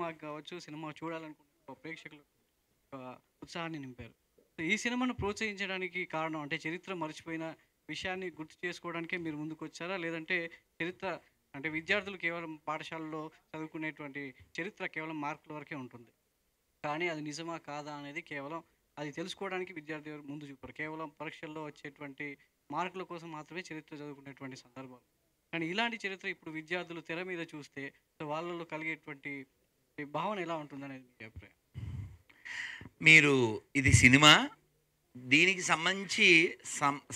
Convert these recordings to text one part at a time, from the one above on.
సినిమాకి కావచ్చు, సినిమా చూడాలనుకున్న ప్రేక్షకులకు ఉత్సాహాన్ని నింపారు. సో, ఈ సినిమాను ప్రోత్సహించడానికి కారణం అంటే చరిత్ర మర్చిపోయిన విషయాన్ని గుర్తు చేసుకోవడానికే మీరు ముందుకొచ్చారా? లేదంటే చరిత్ర అంటే విద్యార్థులు కేవలం పాఠశాలలో చదువుకునేటువంటి చరిత్ర కేవలం మార్కుల వరకే ఉంటుంది. కానీ అది నిజమా? కాదా? అనేది కేవలం అది తెలుసుకోవడానికి విద్యార్థి ఎవరు ముందు చూపరు. కేవలం పరీక్షల్లో వచ్చేటువంటి మార్కుల కోసం మాత్రమే చరిత్ర చదువుకునేటువంటి సందర్భాలు. కానీ ఇలాంటి చరిత్ర ఇప్పుడు విద్యార్థులు తెర మీద చూస్తే సో వాళ్ళలో కలిగేటువంటి భావన ఎలా ఉంటుందనేది మీ అభిప్రాయం? మీరు ఇది సినిమా, దీనికి సంబంధించి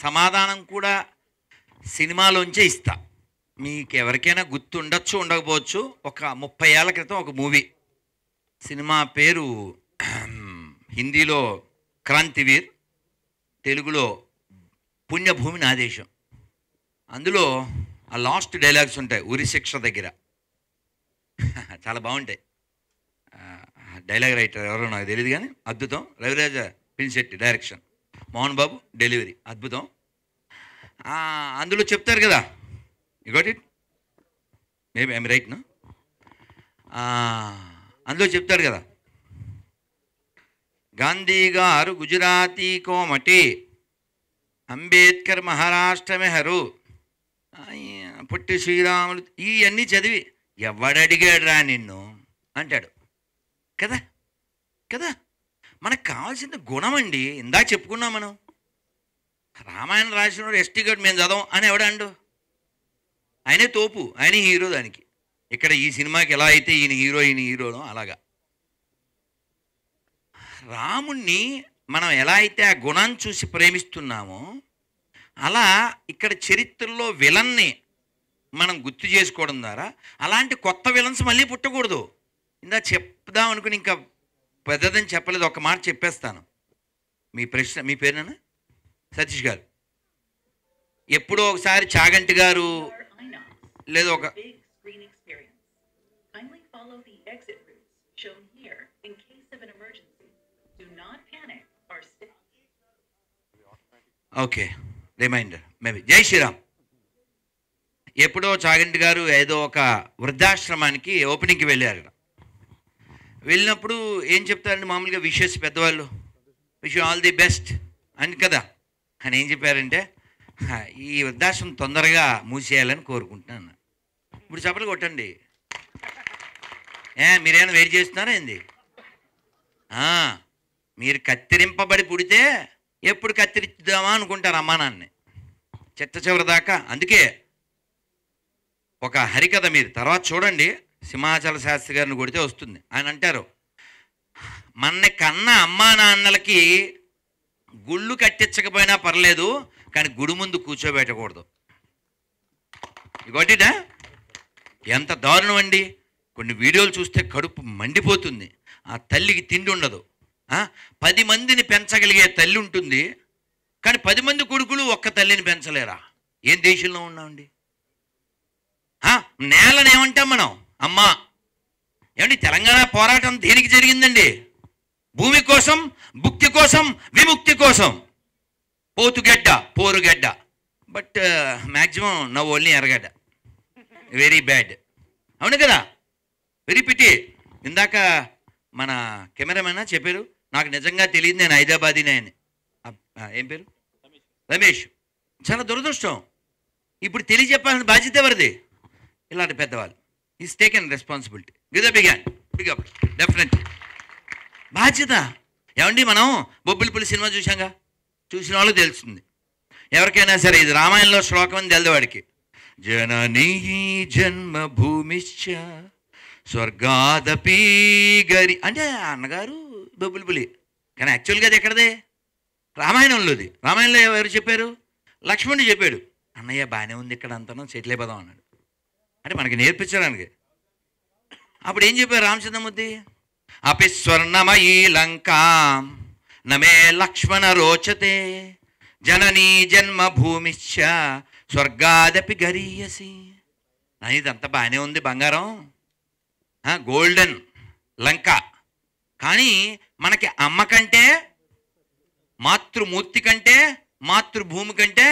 సమాధానం కూడా సినిమాలోంచే ఇస్తా. మీకు ఎవరికైనా గుర్తుండొచ్చు, ఉండకపోవచ్చు. ఒక 30 ఏళ్ల క్రితం ఒక మూవీ, సినిమా పేరు హిందీలో క్రాంతివీర్, తెలుగులో పుణ్యభూమి నా దేశం. అందులో ఆ లాస్ట్ డైలాగ్స్ ఉంటాయి ఉరి శిక్ష దగ్గర. చాలా బాగుంటాయి. డైలాగ్ రైటర్ ఎవరో నాకు తెలియదు కానీ అద్భుతం. రవిరాజ పిన్శెట్టి డైరెక్షన్, మోహన్ బాబు డెలివరీ అద్భుతం. అందులో చెప్తారు కదా, you got it, maybe I'm right no. అందులో చెప్తారు కదా, గాంధీ గారు గుజరాతీ కోమటి, అంబేద్కర్ మహారాష్ట్ర మెహరు, పొట్టి శ్రీరాములు, ఇవన్నీ చదివి ఎవడడిగాడు రా నిన్ను అంటాడు కదా. కదా, మనకు కావాల్సిన గుణం అండి. ఇందాక చెప్పుకున్నాం మనం, రామాయణం రాసినోడు ఎస్టీ గారు మేము చదవం అని ఎవడండు? ఆయనే తోపు, ఆయనే హీరో. దానికి ఇక్కడ ఈ సినిమాకి ఎలా అయితే ఈయన హీరోనో అలాగా రాముణ్ణి మనం ఎలా అయితే ఆ గుణాన్ని చూసి ప్రేమిస్తున్నామో అలా ఇక్కడ చరిత్రలో విలన్ని మనం గుర్తు చేసుకోవడం ద్వారా అలాంటి కొత్త విలన్స్ మళ్ళీ పుట్టకూడదు. ఇందా చెప్దాం అనుకుని ఇంకా పెద్దదని చెప్పలేదు, ఒక మాట చెప్పేస్తాను. మీ ప్రశ్న, మీ పేరునా? సతీష్ గారు. ఎప్పుడో ఒకసారి చాగంటి గారు లేదు ఒక ఓకే రిమైండర్ మేబీ. జై శ్రీరామ్. ఎప్పుడో చాగంటి గారు ఏదో ఒక వృద్ధాశ్రమానికి ఓపెనింగ్కి వెళ్ళారు. వెళ్ళినప్పుడు ఏం చెప్తారండి మామూలుగా విషెస్ పెద్దవాళ్ళు, విష్ ఆల్ ది బెస్ట్ అని కదా. అని ఏం చెప్పారంటే, ఈ వృద్ధాశ్రమం తొందరగా మూసేయాలని కోరుకుంటున్నాను. ఇప్పుడు చప్పట్లు కొట్టండి. మీరేమైనా వెయిట్ చేస్తున్నారా ఏంది? మీరు కత్తిరింపబడి పుడితే ఎప్పుడు కత్తిరిద్దామా అనుకుంటారు అమ్మా నాన్నని చిట్ట చివరి దాకా. అందుకే ఒక హరికథ మీరు తర్వాత చూడండి, సింహాచల శాస్త్రి గారిని కొడితే వస్తుంది. ఆయన అంటారు, మన కన్న అమ్మా నాన్నలకి గుళ్ళు కట్టించకపోయినా పర్లేదు కానీ గుడి ముందు కూర్చోబెట్టకూడదు. ఇగోటిటా ఎంత దారుణం అండి. కొన్ని వీడియోలు చూస్తే కడుపు మండిపోతుంది. ఆ తల్లికి తిండి ఉండదు. 10 మందిని పెంచగలిగే తల్లి ఉంటుంది కానీ 10 మంది కొడుకులు ఒక్క తల్లిని పెంచలేరా? ఏం దేశంలో ఉన్నామండి? నేలని ఏమంటాం మనం? అమ్మా. ఏమండి తెలంగాణ పోరాటం దేనికి జరిగిందండి? భూమి కోసం, భుక్తి కోసం, విముక్తి కోసం. పోతుగడ్డ, పోరుగడ్డ, బట్ మ్యాక్సిమం నవ్ ఓన్లీ ఎర్రగడ్డ. Very bad. అవును కదా, వెరీ పిటి. ఇందాక మన కెమెరామెన్ చెప్పారు, నాకు నిజంగా తెలియదు, నేను హైదరాబాదీనే అని. ఏం పేరు? రమేష్. చాలా దురదృష్టం. ఇప్పుడు తెలియజెప్పాల్సిన బాధ్యత ఎవరిది? ఇలాంటి పెద్దవాళ్ళు. Is taken responsibility. Give the big hand, big up. Definitely బాధ్యత. ఏమండి మనం బొబ్బిలిపల్లి సినిమా చూసాంగా, చూసిన వాళ్ళకి తెలుస్తుంది. ఎవరికైనా సరే ఇది రామాయణంలో శ్లోకం అని తెలవాడికి, జననీ జన్మభూమిశ్చ స్వర్గాదపి గరి అంటే అన్నగారు బొబ్బిలిపల్లి. కానీ యాక్చువల్గా అది ఎక్కడదే? రామాయణంలోది. రామాయణంలో ఎవరు చెప్పారు? లక్ష్మణుడు చెప్పాడు, అన్నయ్య బాగానే ఉంది ఇక్కడ అంతా, సెటిల్ అయిపోదాం అన్నాడు. అంటే మనకి నేర్పించడానికి. అప్పుడు ఏం చెప్పారు రామచంద్రమూర్తి? అపి స్వర్ణమయీ లంకా నమే లక్ష్మణ రోచతే జననీ జన్మభూమిశ్చ స్వర్గాదపి గరీయసి. ఇదంతా బాగానే ఉంది, బంగారం, గోల్డెన్ లంక. కానీ మనకి అమ్మ కంటే, మాతృమూర్తి కంటే, మాతృభూమి కంటే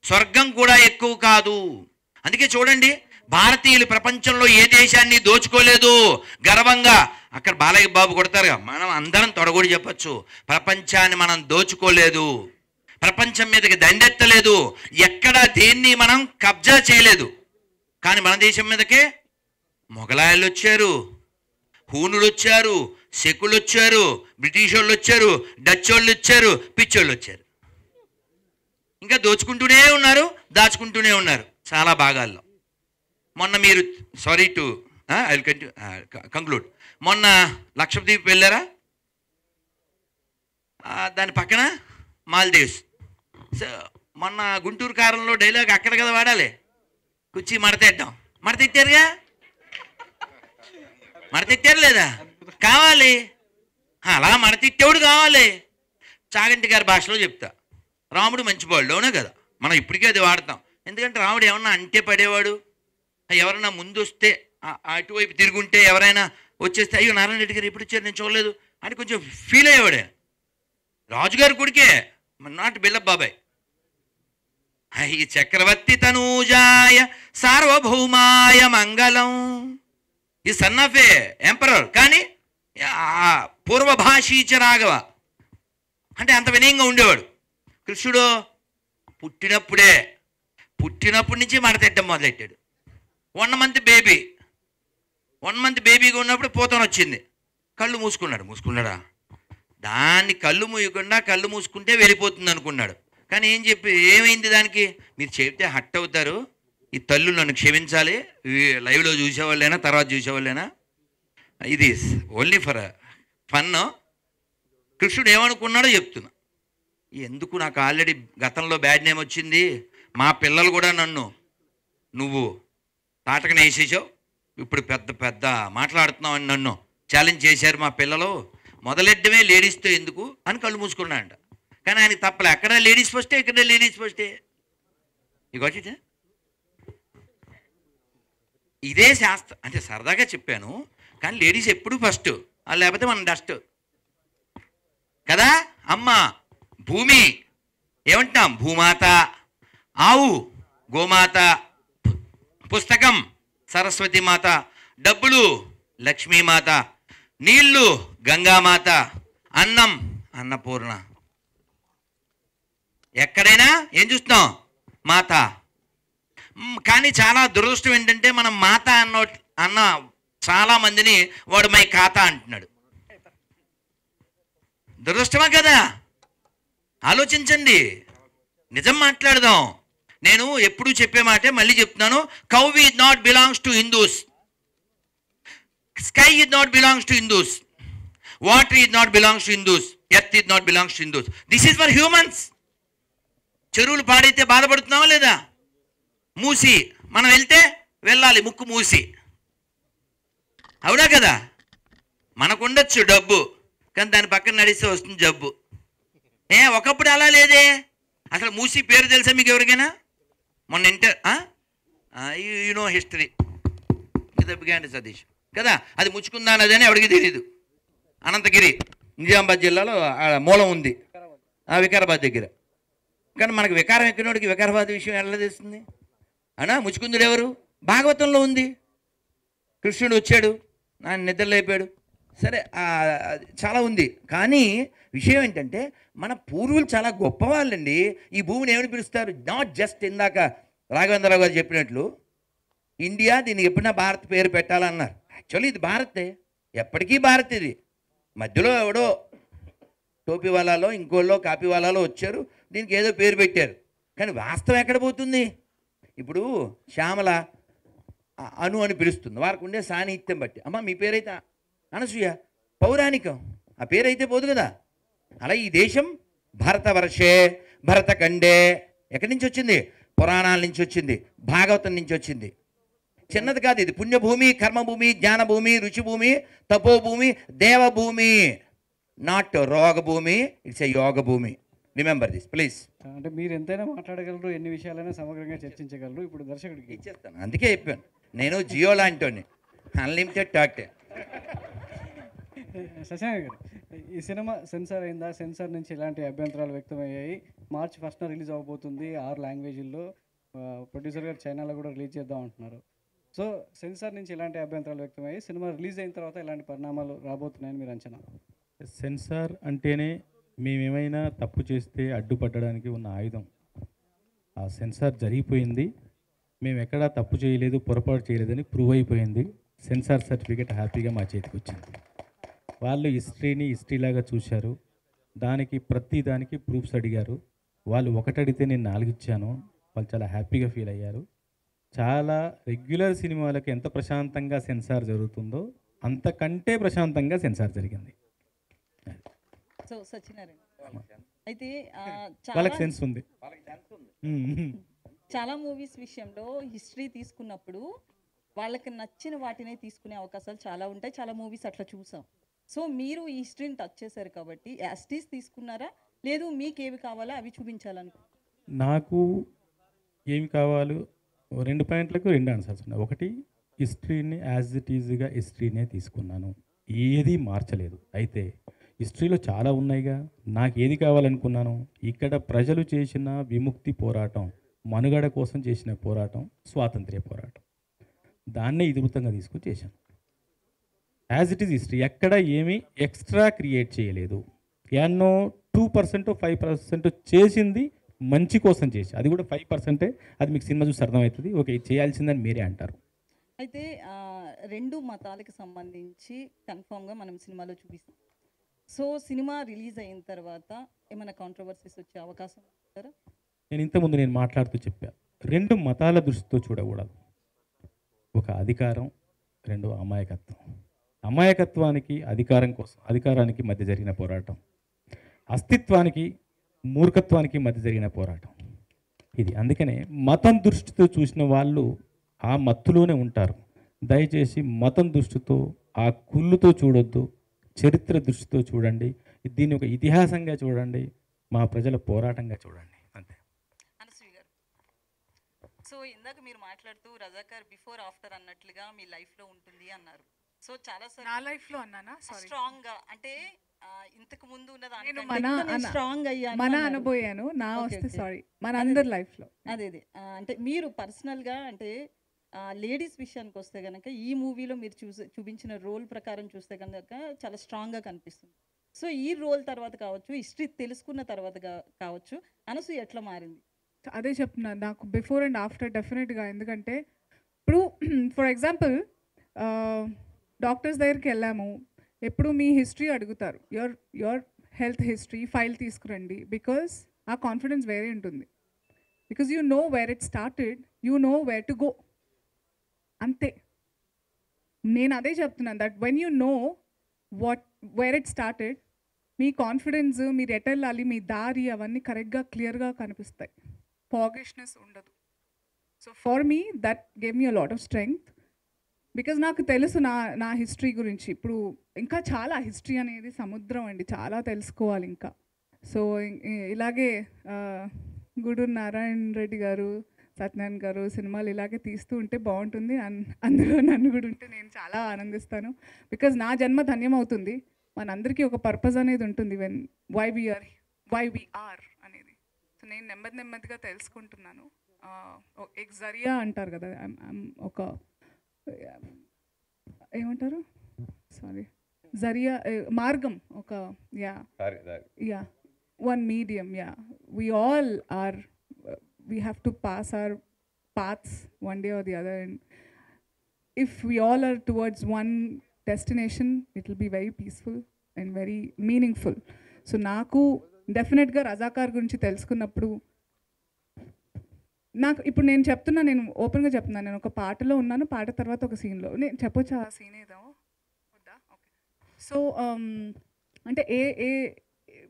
స్వర్గం కూడా ఎక్కువ కాదు. అందుకే చూడండి, భారతీయులు ప్రపంచంలో ఏ దేశాన్ని దోచుకోలేదు. గర్వంగా అక్కడ బాలయ్య బాబు కొడతారుగా, మనం అందరం తొడగొడి చెప్పచ్చు, ప్రపంచాన్ని మనం దోచుకోలేదు, ప్రపంచం మీదకి దండెత్తలేదు, ఎక్కడ దేన్ని మనం కబ్జా చేయలేదు. కానీ మన దేశం మీదకే మొఘలాయలు వచ్చారు, హూనులు వచ్చారు, సెకులు వచ్చారు, బ్రిటిష్ వాళ్ళు వచ్చారు, డచ్ వాళ్ళు వచ్చారు, పిచ్చోళ్ళు వచ్చారు. ఇంకా దోచుకుంటూనే ఉన్నారు, దాచుకుంటూనే ఉన్నారు చాలా భాగాల్లో. మొన్న మీరు సారీ టు ఐ కంక్లూడ్, మొన్న లక్షద్వీప్ వెళ్ళారా? దాని పక్కన మాల్దీవ్స్. మొన్న గుంటూరు కారంలో డైలాగ్ అక్కడ కదా వాడాలి, కుర్చీ మడతెట్టడం. మడతెట్టారుగా, మడతెట్టారు లేదా? కావాలి, అలా మడతెట్టేవాడు కావాలి. చాగంటి గారి భాషలో చెప్తా, రాముడు మంచివాళ్ళు, అవునా కదా? మనం ఇప్పటికే అది వాడతాం. ఎందుకంటే రాముడు ఏమన్నా అంటే పడేవాడు, ఎవరైనా ముందు వస్తే అటువైపు తిరుగుంటే ఎవరైనా వచ్చేస్తే అయ్యో నారాయణ రెడ్డి గారు ఎప్పుడు వచ్చారు నేను చూడలేదు అని కొంచెం ఫీల్ అయ్యేవాడే. రాజుగారి కొడుకే, నాట్ బిల్లప్ బాబాయ్. ఈ చక్రవర్తి తనూజాయ సార్వభౌమాయ మంగళం, ఈ సన్ ఆఫ్ ఏ ఎంపరర్, కానీ పూర్వభాషీచ రాఘవ అంటే అంత వినయంగా ఉండేవాడు. కృష్ణుడు పుట్టినప్పటి నుంచి మడతెట్టడం మొదలెట్టాడు. 1 month బేబీగా ఉన్నప్పుడు పోతన వచ్చింది, కళ్ళు మూసుకున్నాడా? దాన్ని కళ్ళు మూయకుండా కళ్ళు మూసుకుంటే వెళ్ళిపోతుంది అనుకున్నాడు. కానీ ఏమైంది దానికి? మీరు చెప్తే హట్ అవుతారు, ఈ తల్లు నన్ను క్షమించాలి, లైవ్లో చూసేవాళ్ళైనా తర్వాత చూసేవాళ్ళైనా, ఇది ఓన్లీ ఫర్ ఫన్. కృష్ణుడు ఏమనుకున్నాడో చెప్తున్నా. ఎందుకు నాకు ఆల్రెడీ గతంలో బ్యాడ్ నేమ్ వచ్చింది, మా పిల్లలు కూడా నన్ను నువ్వు తాటకన వేసేసావు, ఇప్పుడు పెద్ద మాట్లాడుతున్నావు అని నన్ను ఛాలెంజ్ చేశారు మా పిల్లలు, మొదలెడ్డమే లేడీస్తో ఎందుకు అని కళ్ళు మూసుకున్నాడంట. కానీ ఆయనకి తప్పలే, అక్కడ లేడీస్ ఫస్టే, ఇక్కడ లేడీస్ ఫస్టే. ఇగోట ఇదే శాస్త్రం అంటే సరదాగా చెప్పాను, కానీ లేడీస్ ఎప్పుడు ఫస్ట్, లేకపోతే మనం డస్ట్ కదా. అమ్మ భూమి ఏమంటాం? భూమాత. ఆవు గోమాత. పుస్తకం సరస్వతి మాత. డబ్బులు లక్ష్మీమాత. నీళ్లు గంగామాత. అన్నం అన్నపూర్ణ. ఎక్కడైనా ఏం చూస్తున్నాం? మాత. కానీ చాలా దురదృష్టం ఏంటంటే మనం మాత అన్న చాలా మందిని వాడు మై ఖాతా అంటున్నాడు. దురదృష్టమా కదా? ఆలోచించండి, నిజం మాట్లాడదాం. నేను ఎప్పుడు చెప్పే మాటే మళ్ళీ చెప్తున్నాను, cow is not belongs to Hindus, sky is not belongs to Hindus, water is not belongs to Hindus, earth is not belongs to Hindus. This is for humans. చెరువులు పాడైతే బాధపడుతున్నావా లేదా? మూసి మనం వెళ్తే వెళ్ళాలి ముక్కు మూసి, అవునా కదా? మనకుండొచ్చు డబ్బు, కానీ దాని పక్కన నడిస్తే వస్తుంది జబ్బు. ఒకప్పుడు అలా లేదే. అసలు మూసి పేరు తెలుసా మీకు ఎవరికైనా? మొన్న యూనో హిస్టరీ దెబ్బగాండి సతీష్ కదా, అది ముచ్చుకుందా నది అని ఎవరికి తెలియదు. అనంతగిరి నిజామాబాద్ జిల్లాలో మూలం ఉంది, వికారాబాద్ దగ్గర. కానీ మనకు వికారం ఎక్కినోడికి వికారాబాద్ విషయం ఎలా తెలుస్తుంది? ముచ్చుకుందుడు ఎవరు? భాగవతంలో ఉంది. కృష్ణుడు వచ్చాడు, ఆయన నిద్రలేపాడు, సరే చాలా ఉంది. కానీ విషయం ఏంటంటే మన పూర్వులు చాలా గొప్పవాళ్ళండి. ఈ భూమిని ఏమని పిలుస్తారు? నాట్ జస్ట్ ఇందాక రాఘవేంద్రరావు గారు చెప్పినట్లు ఇండియా, దీనికి ఎప్పుడైనా భారత్ పేరు పెట్టాలన్నారు. యాక్చువల్లీ ఇది భారతే, ఎప్పటికీ భారత్. ఇది మధ్యలో ఎవడో టోపీ వాళ్ళలో ఇంకోళ్ళో కాపీ వాళ్ళలో వచ్చారు, దీనికి ఏదో పేరు పెట్టారు. కానీ వాస్తవం ఎక్కడ పోతుంది? ఇప్పుడు శ్యామల అను అని పిలుస్తుంది, వారికి ఉండే సాన్నిహిత్యం బట్టి. అమ్మ మీ పేరైతే అనసూయ, పౌరాణికం, ఆ పేరైతే పోదు కదా. అలా ఈ దేశం భరతవర్షే, భరతఖండే ఎక్కడి నుంచి వచ్చింది? పురాణాల నుంచి వచ్చింది, భాగవతం నుంచి వచ్చింది. చిన్నది కాదు ఇది. పుణ్యభూమి, కర్మభూమి, జ్ఞానభూమి, రుచిభూమి, తపోభూమి, దేవభూమి, నాట్ రోగభూమి. ఇట్స్ ఎ యోగ భూమి. Remember this please. అంటే మీరు ఎంతైనా మాట్లాడగలరు, ఎన్ని విషయాలైనా సమగ్రంగా చర్చించగలరు. ఇప్పుడు దర్శకుడికి ఇచ్చేస్తాను, అందుకే చెప్పాను నేను జియో లాంటి అన్లిమిటెడ్ టాక్. శశాంక్ గారు, ఈ సినిమా సెన్సార్ అయిందా? సెన్సార్ నుంచి ఎలాంటి అభ్యంతరాలు వ్యక్తమయ్యాయి? March 1st రిలీజ్ అవబోతుంది 6 లాంగ్వేజ్ల్లో. ప్రొడ్యూసర్ గారు చైనాలో కూడా రిలీజ్ చేద్దాం అంటున్నారు. సో సెన్సార్ నుంచి ఎలాంటి అభ్యంతరాలు వ్యక్తమయ్యాయి? సినిమా రిలీజ్ అయిన తర్వాత ఎలాంటి పరిణామాలు రాబోతున్నాయని మీరు అంచనా? సెన్సార్ అంటేనే మేమేమైనా తప్పు చేస్తే అడ్డుపడడానికి ఉన్న ఆయుధం. ఆ సెన్సార్ జరిగిపోయింది. మేము ఎక్కడా తప్పు చేయలేదు, పొరపాటు చేయలేదని ప్రూవ్ అయిపోయింది. సెన్సార్ సర్టిఫికేట్ హ్యాపీగా మా చేతికి వచ్చింది. వాళ్ళు హిస్టరీని హిస్టరీలాగా చూశారు. ప్రతి దానికి ప్రూఫ్స్ అడిగారు. వాళ్ళు ఒకటి అడిగితే నేను 4 ఇచ్చాను. వాళ్ళు చాలా హ్యాపీగా ఫీల్ అయ్యారు. చాలా రెగ్యులర్ సినిమాలకు ఎంత ప్రశాంతంగా సెన్సార్ జరుగుతుందో అంతకంటే ప్రశాంతంగా సెన్సార్ జరిగింది. సో సత్యనారాయణ అయితే వాళ్ళకి సెన్స్ ఉంది. చాలా మూవీస్ విషయంలో హిస్టరీ తీసుకున్నప్పుడు వాళ్ళకి నచ్చిన వాటినే తీసుకునే అవకాశాలు చాలా ఉంటాయి. చాలా మూవీస్ అట్లా చూసాం. సో మీరు ఈ హిస్టరీని టచ్ చేశారు కాబట్టి యాస్టీస్ తీసుకున్నారా, లేదు మీకు ఏవి కావాలో అవి చూపించాలనుకో? నాకు ఏమి కావాలో 2 పాయింట్లకు 2 ఆన్సర్స్ ఉన్నాయి. ఒకటి, హిస్టరీని యాజ్ ఇట్ ఈజ్గా హిస్టరీనే తీసుకున్నాను, ఏది మార్చలేదు. అయితే హిస్టరీలో చాలా ఉన్నాయిగా, నాకు ఏది కావాలనుకున్నాను? ఇక్కడ ప్రజలు చేసిన విముక్తి పోరాటం, మనుగడ కోసం చేసిన పోరాటం, స్వాతంత్ర్య పోరాటం, దాన్నే ఇతివృత్తంగా తీసుకొని చేశాను. యాజ్ ఇట్ ఈజ్ హిస్టరీ, ఎక్కడ ఏమీ ఎక్స్ట్రా క్రియేట్ చేయలేదు. ఎన్నో 2% 5% చేసింది మంచి కోసం చేసి, అది కూడా 5%. అది మీకు సినిమా చూసి అర్థమవుతుంది. ఓకే, ఇది చేయాల్సిందని మీరే అంటారు. అయితే 2 మతాలకు సంబంధించి కన్ఫామ్గా మనం సినిమాలో చూపిస్తాం. సో సినిమా రిలీజ్ అయిన తర్వాత ఏమైనా కాంట్రవర్సీస్ వచ్చే అవకాశం ఉంటారా? నేను ఇంతకుముందు మాట్లాడుతూ చెప్పా, 2 మతాల దృష్టితో చూడకూడదు. ఒక అధికారం, 2 అమాయకత్వం. అమాయకత్వానికి అధికారానికి మధ్య జరిగిన పోరాటం, అస్తిత్వానికి మూర్ఖత్వానికి మధ్య జరిగిన పోరాటం ఇది. అందుకనే మతం దృష్టితో చూసిన వాళ్ళు ఆ మత్తులోనే ఉంటారు. దయచేసి మతం దృష్టితో, ఆ కుళ్ళుతో చూడొద్దు. చరిత్ర దృష్టితో చూడండి. దీన్ని ఒక ఇతిహాసంగా చూడండి, మా ప్రజల పోరాటంగా చూడండి, అంతే. అనసూయ గారు, సో ఇందాక మీరు మాట్లాడుతూ రజాకార్ బిఫోర్ ఆఫ్టర్ అన్నట్లుగా మీ లైఫ్లో ఉంటుంది అన్నారు. సో చాలా నా లైఫ్లో అన్నానా? సారీ, స్ట్రాంగ్గా అంటే ఇంతకు ముందు నేను స్ట్రాంగ్ అయ్యాను మన అనుభవాను నా వస్తే సారీ మన అందరి లైఫ్లో అదే అంటే మీరు పర్సనల్గా అంటే లేడీస్ విషయానికి వస్తే కనుక ఈ మూవీలో మీరు చూపించిన రోల్ ప్రకారం చూస్తే కనుక చాలా స్ట్రాంగ్గా కనిపిస్తుంది. సో ఈ రోల్ తర్వాత కావచ్చు, హిస్టరీ తెలుసుకున్న తర్వాత కావచ్చు, అనసూయ ఎట్లా మారింది? అదే చెప్తున్నా, నాకు బిఫోర్ అండ్ ఆఫ్టర్ డెఫినెట్గా. ఎందుకంటే ఇప్పుడు ఫర్ ఎగ్జాంపుల్ డాక్టర్స్ దగ్గరికి వెళ్ళాము, ఎప్పుడు మీ హిస్టరీ అడుగుతారు, యువర్ హెల్త్ హిస్టరీ ఫైల్ తీసుకురండి. బికాస్ ఆ కాన్ఫిడెన్స్ వేరే ఉంటుంది. Because you know where it started, you know where to go, అంతే. నేను అదే చెప్తున్నాను, that when you know where it started, me confidence, మీరు ఎటు వెళ్ళాలి, మీ దారి, అవన్నీ కరెక్ట్గా క్లియర్గా కనిపిస్తాయి. ఫాగిష్నెస్ ఉండదు. So for me that gave me a lot of strength. Because నాకు తెలుసు నా హిస్టరీ గురించి. ఇప్పుడు ఇంకా చాలా హిస్టరీ అనేది సముద్రం అండి, చాలా తెలుసుకోవాలి ఇంకా. సో ఇలాగే గూడూరు నారాయణ రెడ్డి గారు, సత్యనారాయణ గారు సినిమాలు ఇలాగే తీస్తూ ఉంటే బాగుంటుంది. అందులో నన్ను కూడా ఉంటే నేను చాలా ఆనందిస్తాను. బికాజ్ నా జన్మ ధన్యమవుతుంది. మనందరికీ ఒక పర్పస్ అనేది ఉంటుంది, వై వి ఆర్ అనేది. సో నేను నెమ్మదిగా తెలుసుకుంటున్నాను. ఒక జరియా అంటారు కదా, ఒక ఏమంటారు, సారీ, జరియా మార్గం, ఒక one medium. we all are, we have to pass our paths one day or the other, and if we all are towards one destination, it will be very peaceful and very meaningful. So నాకు డెఫినెట్గా రజాకార్ గురించి తెలుసుకున్నప్పుడు నాకు ఇప్పుడు నేను చెప్తున్నా, నేను ఓపెన్గా చెప్తున్నాను, నేను ఒక పాటలో ఉన్నాను, పాట తర్వాత ఒక సీన్లో నేను చెప్పొచ్చు. ఆ సీన్ ఏదో వద్దా? ఓకే. సో అంటే ఏ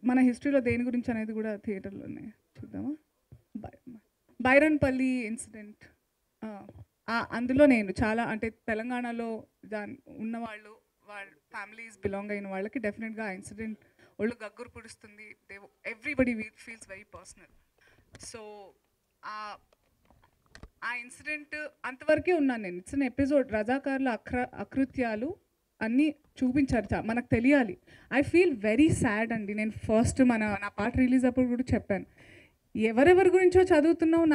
మన హిస్టరీలో దేని గురించి అనేది కూడా థియేటర్లోనే చూద్దామా. బైరన్పల్లి ఇన్సిడెంట్, అందులో నేను చాలా అంటే తెలంగాణలో ఉన్నవాళ్ళు, వాళ్ళ ఫ్యామిలీస్ బిలాంగ్ అయిన వాళ్ళకి డెఫినెట్గా ఆ ఇన్సిడెంట్ ఒళ్ళు గగ్గురు పుడుస్తుంది. Everybody feels very personal. So ఆ ఇన్సిడెంట్ అంతవరకే ఉన్నాను నేను. It's an episode. రజాకార్ల అకృత్యాలు అన్నీ చూపించారు, మనకు తెలియాలి. ఐ ఫీల్ వెరీ సాడ్ అండి. నేను ఫస్ట్ నా పాట రిలీజ్ అప్పుడు కూడా చెప్పాను, ఎవరెవరి గురించో చదువుతున్నావు,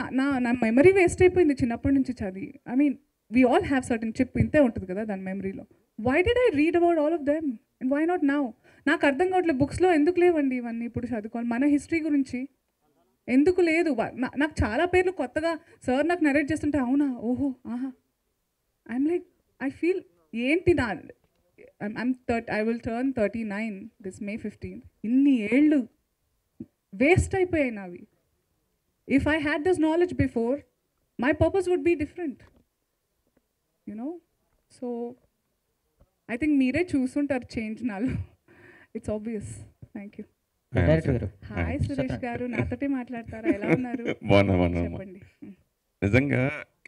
నా మెమరీ వేస్ట్ అయిపోయింది చిన్నప్పటి నుంచి చదివి. I mean we all have certain chip ఇంతే ఉంటుంది కదా దాని మెమరీలో. Why did I read about all of them and why not now? నాకు అర్థం కావట్లేదు, బుక్స్లో ఎందుకు లేవండి ఇవన్నీ ఇప్పుడు చదువుకోవాలి? మన హిస్టరీ గురించి ఎందుకు లేదు? నాకు చాలా పేర్లు కొత్తగా సార్ నాకు నరేట్ చేస్తుంటే అవునా, ఓహో, ఆహా, ఐఎమ్ లైక్ ఐ ఫీల్ ఏంటి నా I will turn 39 this May 15th. ఇన్ని ఏళ్ళు వేస్ట్ అయిపోయాయి నావి. If I had this knowledge before, my purpose would be different, you know. So I think మీరే చూసుంటారు చేంజ్ నాలో. It's obvious. Thank you. Director గారు, హాయ్ సురేష్ గారు, నాతోటే మాట్లాడతారా? ఎలా ఉన్నారు? బాగున్నా. చెప్పండి. నిజంగా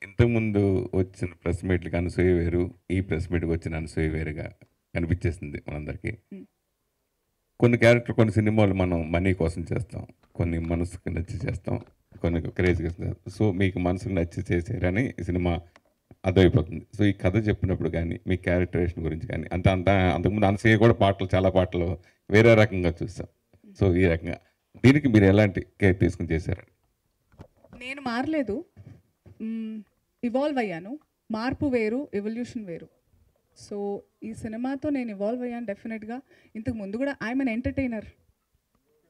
ఇంతకుముందు వచ్చిన ప్రెస్ మీట్లకి అనసూయ వేరు, ఈ ప్రెస్ మీట్కి వచ్చిన అనసూయ వేరుగా కనిపించేసింది మనందరికీ. కొన్ని క్యారెక్టర్, కొన్ని సినిమాలు మనం మనీ కోసం చేస్తాం, కొన్ని మనసుకు నచ్చి చేస్తాం, కొన్ని క్రేజ్గా చేస్తాం. సో మీకు మనసుకు నచ్చి చేసారని ఈ సినిమా అర్థమైపోతుంది. సో ఈ కథ చెప్పినప్పుడు కానీ మీ క్యారెక్టరేషన్ గురించి కానీ అంతకుముందు అనసూయ కూడా చాలా పాటలు వేరే రకంగా చూస్తాం. సో ఈ రకంగా దీనికి మీరు ఎలాంటి కేర్ తీసుకుని చేశారు? నేను మారలేదు, ఇవాల్వ్ అయ్యాను. మార్పు వేరు, ఎవల్యూషన్ వేరు. సో ఈ సినిమాతో నేను ఇవాల్వ్ అయ్యాను డెఫినెట్గా. ఇంతకు ముందు కూడా ఐఎమ్ అన్ ఎంటర్టైనర్.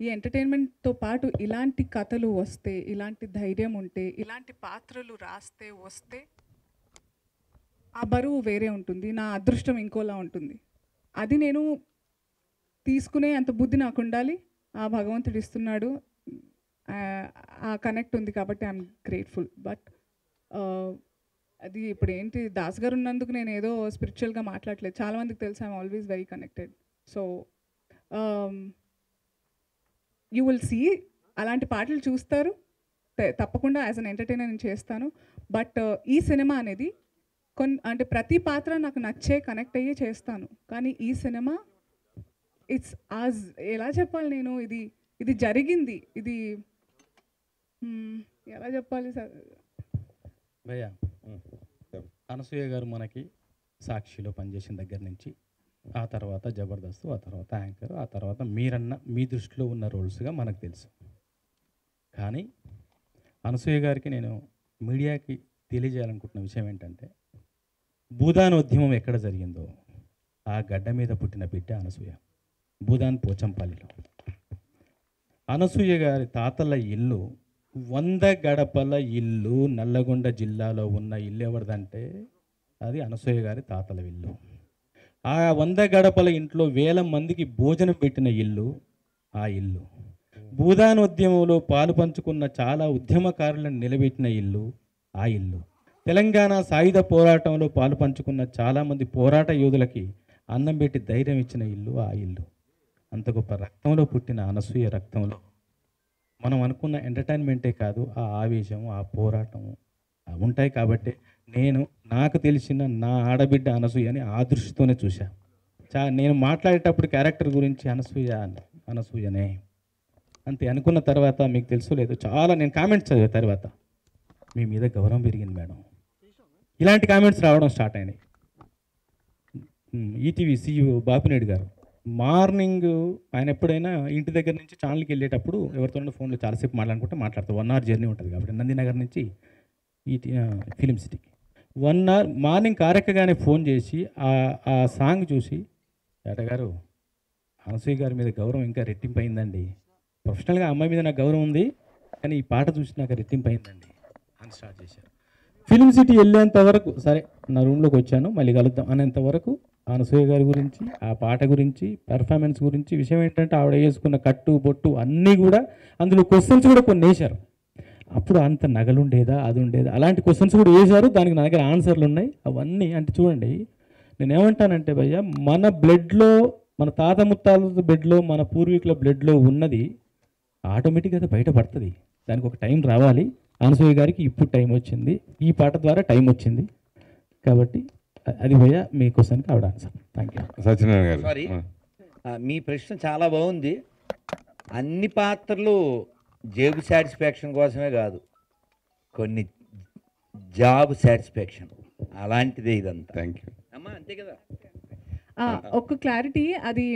ఈ ఎంటర్టైన్మెంట్తో పాటు ఇలాంటి కథలు వస్తే, ఇలాంటి ధైర్యం ఉంటే, ఇలాంటి పాత్రలు రాస్తే వస్తే ఆ బరువు వేరే ఉంటుంది, నా అదృష్టం ఇంకోలా ఉంటుంది. అది నేను తీసుకునే అంత బుద్ధి నాకు ఉండాలి, ఆ భగవంతుడు ఇస్తున్నాడు, ఆ కనెక్ట్ ఉంది కాబట్టి ఐఎమ్ గ్రేట్ఫుల్. బట్ అది ఇప్పుడు ఏంటి, దాస్ గారు ఉన్నందుకు నేను ఏదో స్పిరిచువల్గా మాట్లాడలేదు. చాలామందికి తెలుసు I'm always very connected. So you will see, అలాంటి పాటలు చూస్తారు తప్పకుండా. యాజ్ అన్ ఎంటర్టైనర్ నేను చేస్తాను. బట్ ఈ సినిమా అనేది అంటే ప్రతి పాత్ర నాకు నచ్చే, కనెక్ట్ అయ్యే చేస్తాను. కానీ ఈ సినిమా ఇట్స్ ఎలా చెప్పాలి నేను, ఇది జరిగింది, ఇది ఎలా చెప్పాలి సార్? భయ్యా, అనసూయ గారు మనకి సాక్షిలో పనిచేసిన దగ్గర నుంచి, ఆ తర్వాత జబర్దస్త్, ఆ తర్వాత యాంకర్, ఆ తర్వాత మీరన్న మీ దృష్టిలో ఉన్న రోల్స్గా మనకు తెలుసు. కానీ అనసూయ గారికి నేను మీడియాకి తెలియజేయాలనుకుంటున్న విషయం ఏంటంటే, భూదాన్ ఉద్యమం ఎక్కడ జరిగిందో ఆ గడ్డ మీద పుట్టిన బిడ్డ అనసూయ. భూదాన్ పోచంపల్లిలో. అనసూయ గారి తాతల ఇల్లు 100 గడపల ఇల్లు. నల్లగొండ జిల్లాలో ఉన్న ఇల్లు ఎవరిదంటే అది అనసూయ గారి తాతల ఇల్లు. ఆ 100 గడపల ఇంట్లో 1000 మందికి భోజనం పెట్టిన ఇల్లు ఆ ఇల్లు. భూదాన్ ఉద్యమంలో పాలు పంచుకున్న చాలా ఉద్యమకారులను నిలబెట్టిన ఇల్లు ఆ ఇల్లు. తెలంగాణ సాయుధ పోరాటంలో పాలు పంచుకున్న చాలామంది పోరాట యోధులకి అన్నం పెట్టి ధైర్యం ఇచ్చిన ఇల్లు ఆ ఇల్లు. అంత గొప్ప రక్తంలో పుట్టిన అనసూయ రక్తంలో మనం అనుకున్న ఎంటర్టైన్మెంటే కాదు, ఆ ఆవేశం, ఆ పోరాటం ఉంటాయి. కాబట్టి నాకు తెలిసిన నా ఆడబిడ్డ అనసూయని ఆ దృష్టితోనే చూసా. నేను మాట్లాడేటప్పుడు క్యారెక్టర్ గురించి అనసూయనే అంతే అనుకున్న తర్వాత, మీకు తెలుసు లేదు, చాలా నేను కామెంట్స్ చదివా తర్వాత, మీ మీద గౌరవం పెరిగింది మేడం, ఇలాంటి కామెంట్స్ రావడం స్టార్ట్ అయినాయి. ఈటీవీ CEO బాపినేడు గారు మార్నింగ్ ఆయన ఎప్పుడైనా ఇంటి దగ్గర నుంచి ఛానల్కి వెళ్ళేటప్పుడు ఎవరితోనో ఫోన్లో చాలాసేపు మాట్లాడుతూ 1 hour జర్నీ ఉంటుంది కాబట్టి నందినగర్ నుంచి ఫిలిం సిటీకి 1 hour మార్నింగ్ కారెక్కగానే ఫోన్ చేసి ఆ సాంగ్ చూసి, ఏటగారు అనసూయ గారి మీద గౌరవం ఇంకా రెట్టింపు అయిందండి, ప్రొఫెషనల్గా అమ్మాయి మీద నాకు గౌరవం ఉంది కానీ ఈ పాట చూసి నాకు రెట్టింపు అయిందండి అని స్టార్ట్ చేశారు. ఫిలిం సిటీ వెళ్ళేంత వరకు సరే నా రూమ్లోకి వచ్చాను, మళ్ళీ కలుద్దాం అనేంత వరకు అనసూయ గారి గురించి, ఆ పాట గురించి, పెర్ఫార్మెన్స్ గురించి, విషయం ఏంటంటే ఆవిడ వేసుకున్న కట్టు బొట్టు అన్నీ కూడా, అందులో క్వశ్చన్స్ కూడా కొన్ని వేశారు. అప్పుడు అంత నగలుండేదా, అది ఉండేదా, అలాంటి క్వశ్చన్స్ కూడా వేశారు. దానికి నా దగ్గర ఆన్సర్లు ఉన్నాయి. అవన్నీ అంటే చూడండి, నేనేమంటానంటే భయ్య, మన బ్లడ్లో, మన తాత ముత్తాల బ్లడ్లో, మన పూర్వీకుల బ్లడ్లో ఉన్నది ఆటోమేటిక్గా బయటపడుతుంది. దానికి ఒక టైం రావాలి. అనసూయ గారికి ఇప్పుడు టైం వచ్చింది, ఈ పాట ద్వారా టైం వచ్చింది. కాబట్టి అది భయ్య మీ క్వశ్చన్కి ఆవిడ ఆన్సర్. Thank you. సత్యనారాయణ గారు, సారీ, మీ ప్రశ్న చాలా బాగుంది. అన్ని పాత్రలు జేబు సాటిస్ఫాక్షన్ కోసమే కాదు, కొన్ని జాబ్ సాటిస్ఫాక్షన్, అలాంటిదే ఇదంతా. థ్యాంక్ యూ అమ్మా, అంతే కదా. ఒక క్లారిటీ, అది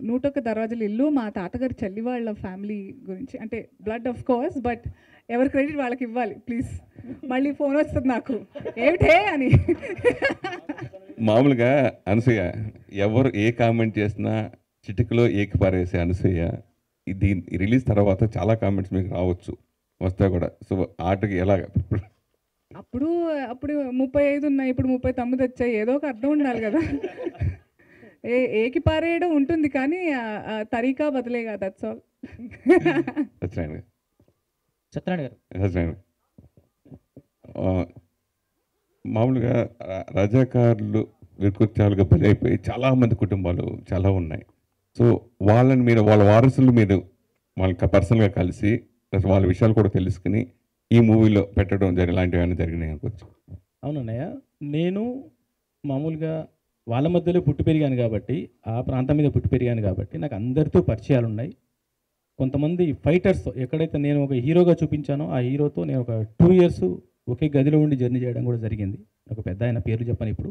101 దర్వాజల ఇల్లు మా తాతగారి చెల్లి వాళ్ళ ఫ్యామిలీ గురించి, అంటే బ్లడ్ ఆఫ్ కోర్స్, బట్ ఎవరి క్రెడిట్ వాళ్ళకి ఇవ్వాలి ప్లీజ్. మళ్ళీ ఫోన్ వస్తుంది నాకు, ఏమిటే అని. మామూలుగా అనసూయ ఎవరు ఏ కామెంట్ చేసినా చిటికలో ఏకి పారేసే అనసూయ, ఇది రిలీజ్ తర్వాత చాలా కామెంట్స్ మీకు రావచ్చు, వస్తా కూడా. సో ఆటకి ఎలాగ అప్పుడు 35 ఉన్నాయి, ఇప్పుడు 39 వచ్చాయి, ఏదో ఒక అర్థం ఉండాలి కదా. ఏకి పారేయడం ఉంటుంది కానీ తరీకా బదిలేగా, దట్స్ ఆల్. సత్యనారాయణ గారు. సత్యనారాయణ గారు. సత్యనారాయణ మామూలుగా రజాకారులు వికృత్యాలుగా బలైపోయి చాలామంది కుటుంబాలు చాలా ఉన్నాయి. సో వాళ్ళని మీరు, వాళ్ళ వారసులు మీరు వాళ్ళకి పర్సనల్గా కలిసి వాళ్ళ విషయాలు కూడా తెలుసుకుని ఈ మూవీలో పెట్టడం ఇలాంటివి ఏమైనా జరిగినాయి అనుకోవచ్చు. అవునన్నయ్య, నేను మామూలుగా వాళ్ళ మధ్యలో పుట్టి పెరిగాను కాబట్టి, ఆ ప్రాంతం మీద పుట్టి పెరిగాను కాబట్టి నాకు అందరితో పరిచయాలు ఉన్నాయి. కొంతమంది ఫైటర్స్ ఎక్కడైతే నేను ఒక హీరోగా చూపించానో ఆ హీరోతో నేను ఒక 2 years ఒకే గదిలో ఉండి జర్నీ చేయడం కూడా జరిగింది. ఒక పెద్ద ఆయన పేర్లు చెప్పను ఇప్పుడు.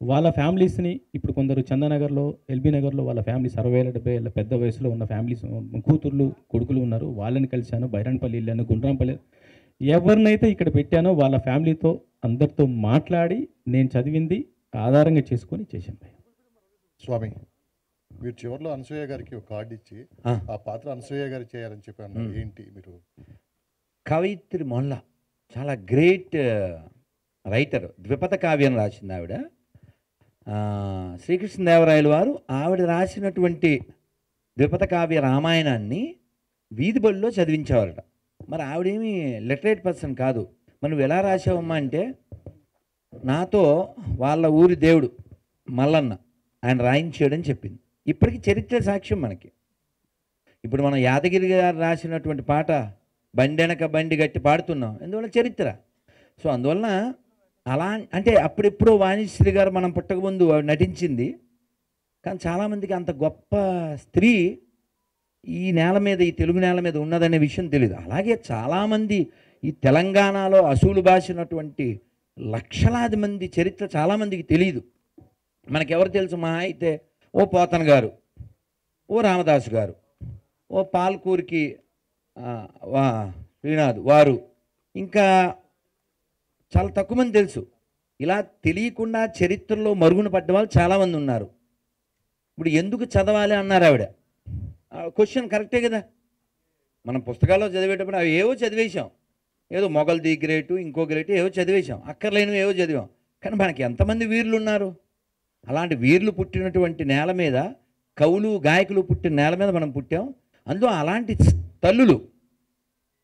వాళ్ళ ఫ్యామిలీస్ని ఇప్పుడు కొందరు చందానగర్లో, ఎల్బీ నగర్లో వాళ్ళ ఫ్యామిలీ 60-70 ఏళ్ళ పెద్ద వయసులో ఉన్న ఫ్యామిలీస్, కూతుర్లు కొడుకులు ఉన్నారు. వాళ్ళని కలిశాను. బైరాన్పల్లి వెళ్ళాను, గుండ్రాంపల్లి. ఎవరినైతే ఇక్కడ పెట్టానో వాళ్ళ ఫ్యామిలీతో అందరితో మాట్లాడి నేను చదివింది ఆధారంగా చేసుకొని చేశాను. స్వామి, మీరు చివరిలో అనసూయ గారికి ఒక కార్డు ఇచ్చి ఆ పాత్ర అనసూయ గారు చేయాలని చెప్పి అన్నారు. ఏంటి మీరు? కవయిత్రి మొల్ల చాలా గ్రేట్ రైటర్, ద్విపద కావ్యం రాసింది ఆవిడ. శ్రీకృష్ణదేవరాయలు వారు ఆవిడ రాసినటువంటి ద్విపద కావ్య రామాయణాన్ని వీధి బడిలో చదివించేవారట. మరి ఆవిడేమీ లిటరేట్ పర్సన్ కాదు. మరి నువ్వు ఎలా రాసావమ్మా అంటే, నాతో వాళ్ళ ఊరి దేవుడు మల్లన్న ఆయన రాయించాడని చెప్పింది. ఇప్పటికీ చరిత్ర సాక్ష్యం మనకి. ఇప్పుడు మనం యాదగిరి గారు రాసినటువంటి పాట బండెనక బండి గట్టి పాడుతున్నాం, ఎందువల్ల చరిత్ర. సో అందువలన అలా అంటే అప్పుడెప్పుడో వాణిశ్రీ గారు మనం పుట్టకముందు నటించింది. కానీ చాలామందికి అంత గొప్ప స్త్రీ ఈ నేల మీద, ఈ తెలుగు నేల మీద ఉన్నదనే విషయం తెలియదు. అలాగే చాలామంది ఈ తెలంగాణలో అసూలు బాసినటువంటి లక్షలాది మంది చరిత్ర చాలామందికి తెలియదు. మనకెవరు తెలుసు? మా అయితే ఓ పోతన గారు, ఓ రామదాసు గారు, ఓ పాల్కూరికి శ్రీనాథ్ వారు, ఇంకా చాలా తక్కువ మంది తెలుసు. ఇలా తెలియకుండా చరిత్రలో మరుగున పడ్డ వాళ్ళు చాలామంది ఉన్నారు. ఇప్పుడు ఎందుకు చదవాలి అన్నారు ఆవిడ. క్వశ్చన్ కరెక్టే కదా. మనం పుస్తకాల్లో చదివేటప్పుడు అవి ఏవో చదివేశాం, ఏదో మొగల్ది గ్రేటు, ఇంకో గ్రేటు ఏవో చదివేశాం, అక్కర్లేనివి ఏవో చదివాం. కానీ మనకి ఎంతమంది వీరులు ఉన్నారు? అలాంటి వీరులు పుట్టినటువంటి నేల మీద, కవులు గాయకులు పుట్టిన నేల మీద మనం పుట్టాం. అందులో అలాంటి తల్లులు,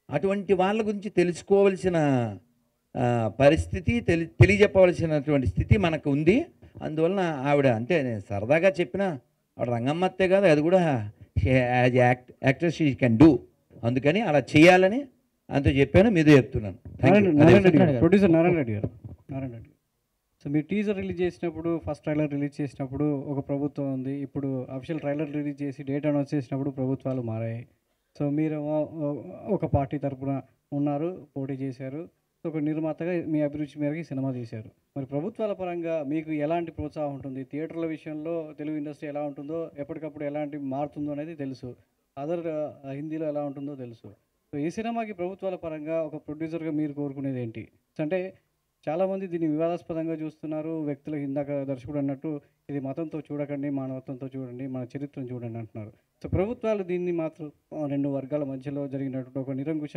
అటువంటి వాళ్ళ గురించి తెలుసుకోవలసిన పరిస్థితి, తెలియజెప్పవలసినటువంటి స్థితి మనకు ఉంది. అందువలన ఆవిడ, అంటే నేను సరదాగా చెప్పిన ఆవిడ రంగమ్మత్తే కాదు, అది కూడా as actress she can do. అందుకని అలా చేయాలని అంత చెప్పాను, మీతో చెప్తున్నాను. ప్రొడ్యూసర్ నారాయణ రెడ్డి గారు. సో మీరు టీజర్ రిలీజ్ చేసినప్పుడు, ఫస్ట్ ట్రైలర్ రిలీజ్ చేసినప్పుడు ఒక ప్రభుత్వం ఉంది, ఇప్పుడు అఫీషియల్ ట్రైలర్ రిలీజ్ చేసి డేట్ అనౌన్స్ చేసినప్పుడు ప్రభుత్వాలు మారాయి. సో మీరు ఒక పార్టీ తరపున ఉన్నారు, పోటీ చేశారు. సో ఒక నిర్మాతగా మీ అభిరుచి మేరకు సినిమా తీశారు. మరి ప్రభుత్వాల పరంగా మీకు ఎలాంటి ప్రోత్సాహం ఉంటుంది? థియేటర్ల విషయంలో తెలుగు ఇండస్ట్రీ ఎలా ఉంటుందో, ఎప్పటికప్పుడు ఎలాంటి మారుతుందో అనేది తెలుసు. అదర్ హిందీలో ఎలా ఉంటుందో తెలుసు. సో ఈ సినిమాకి ప్రభుత్వాల పరంగా ఒక ప్రొడ్యూసర్గా మీరు కోరుకునేది ఏంటి? అంటే చాలామంది దీన్ని వివాదాస్పదంగా చూస్తున్నారు. వ్యక్తులకు ఇందాక దర్శకుడు అన్నట్టు ఇది మతంతో చూడకండి, మానవత్వంతో చూడండి, మన చరిత్రను చూడండి అంటున్నారు. సో ప్రభుత్వాలు దీన్ని మాత్రం 2 వర్గాల మధ్యలో జరిగినటువంటి ఒక నిరంకుశ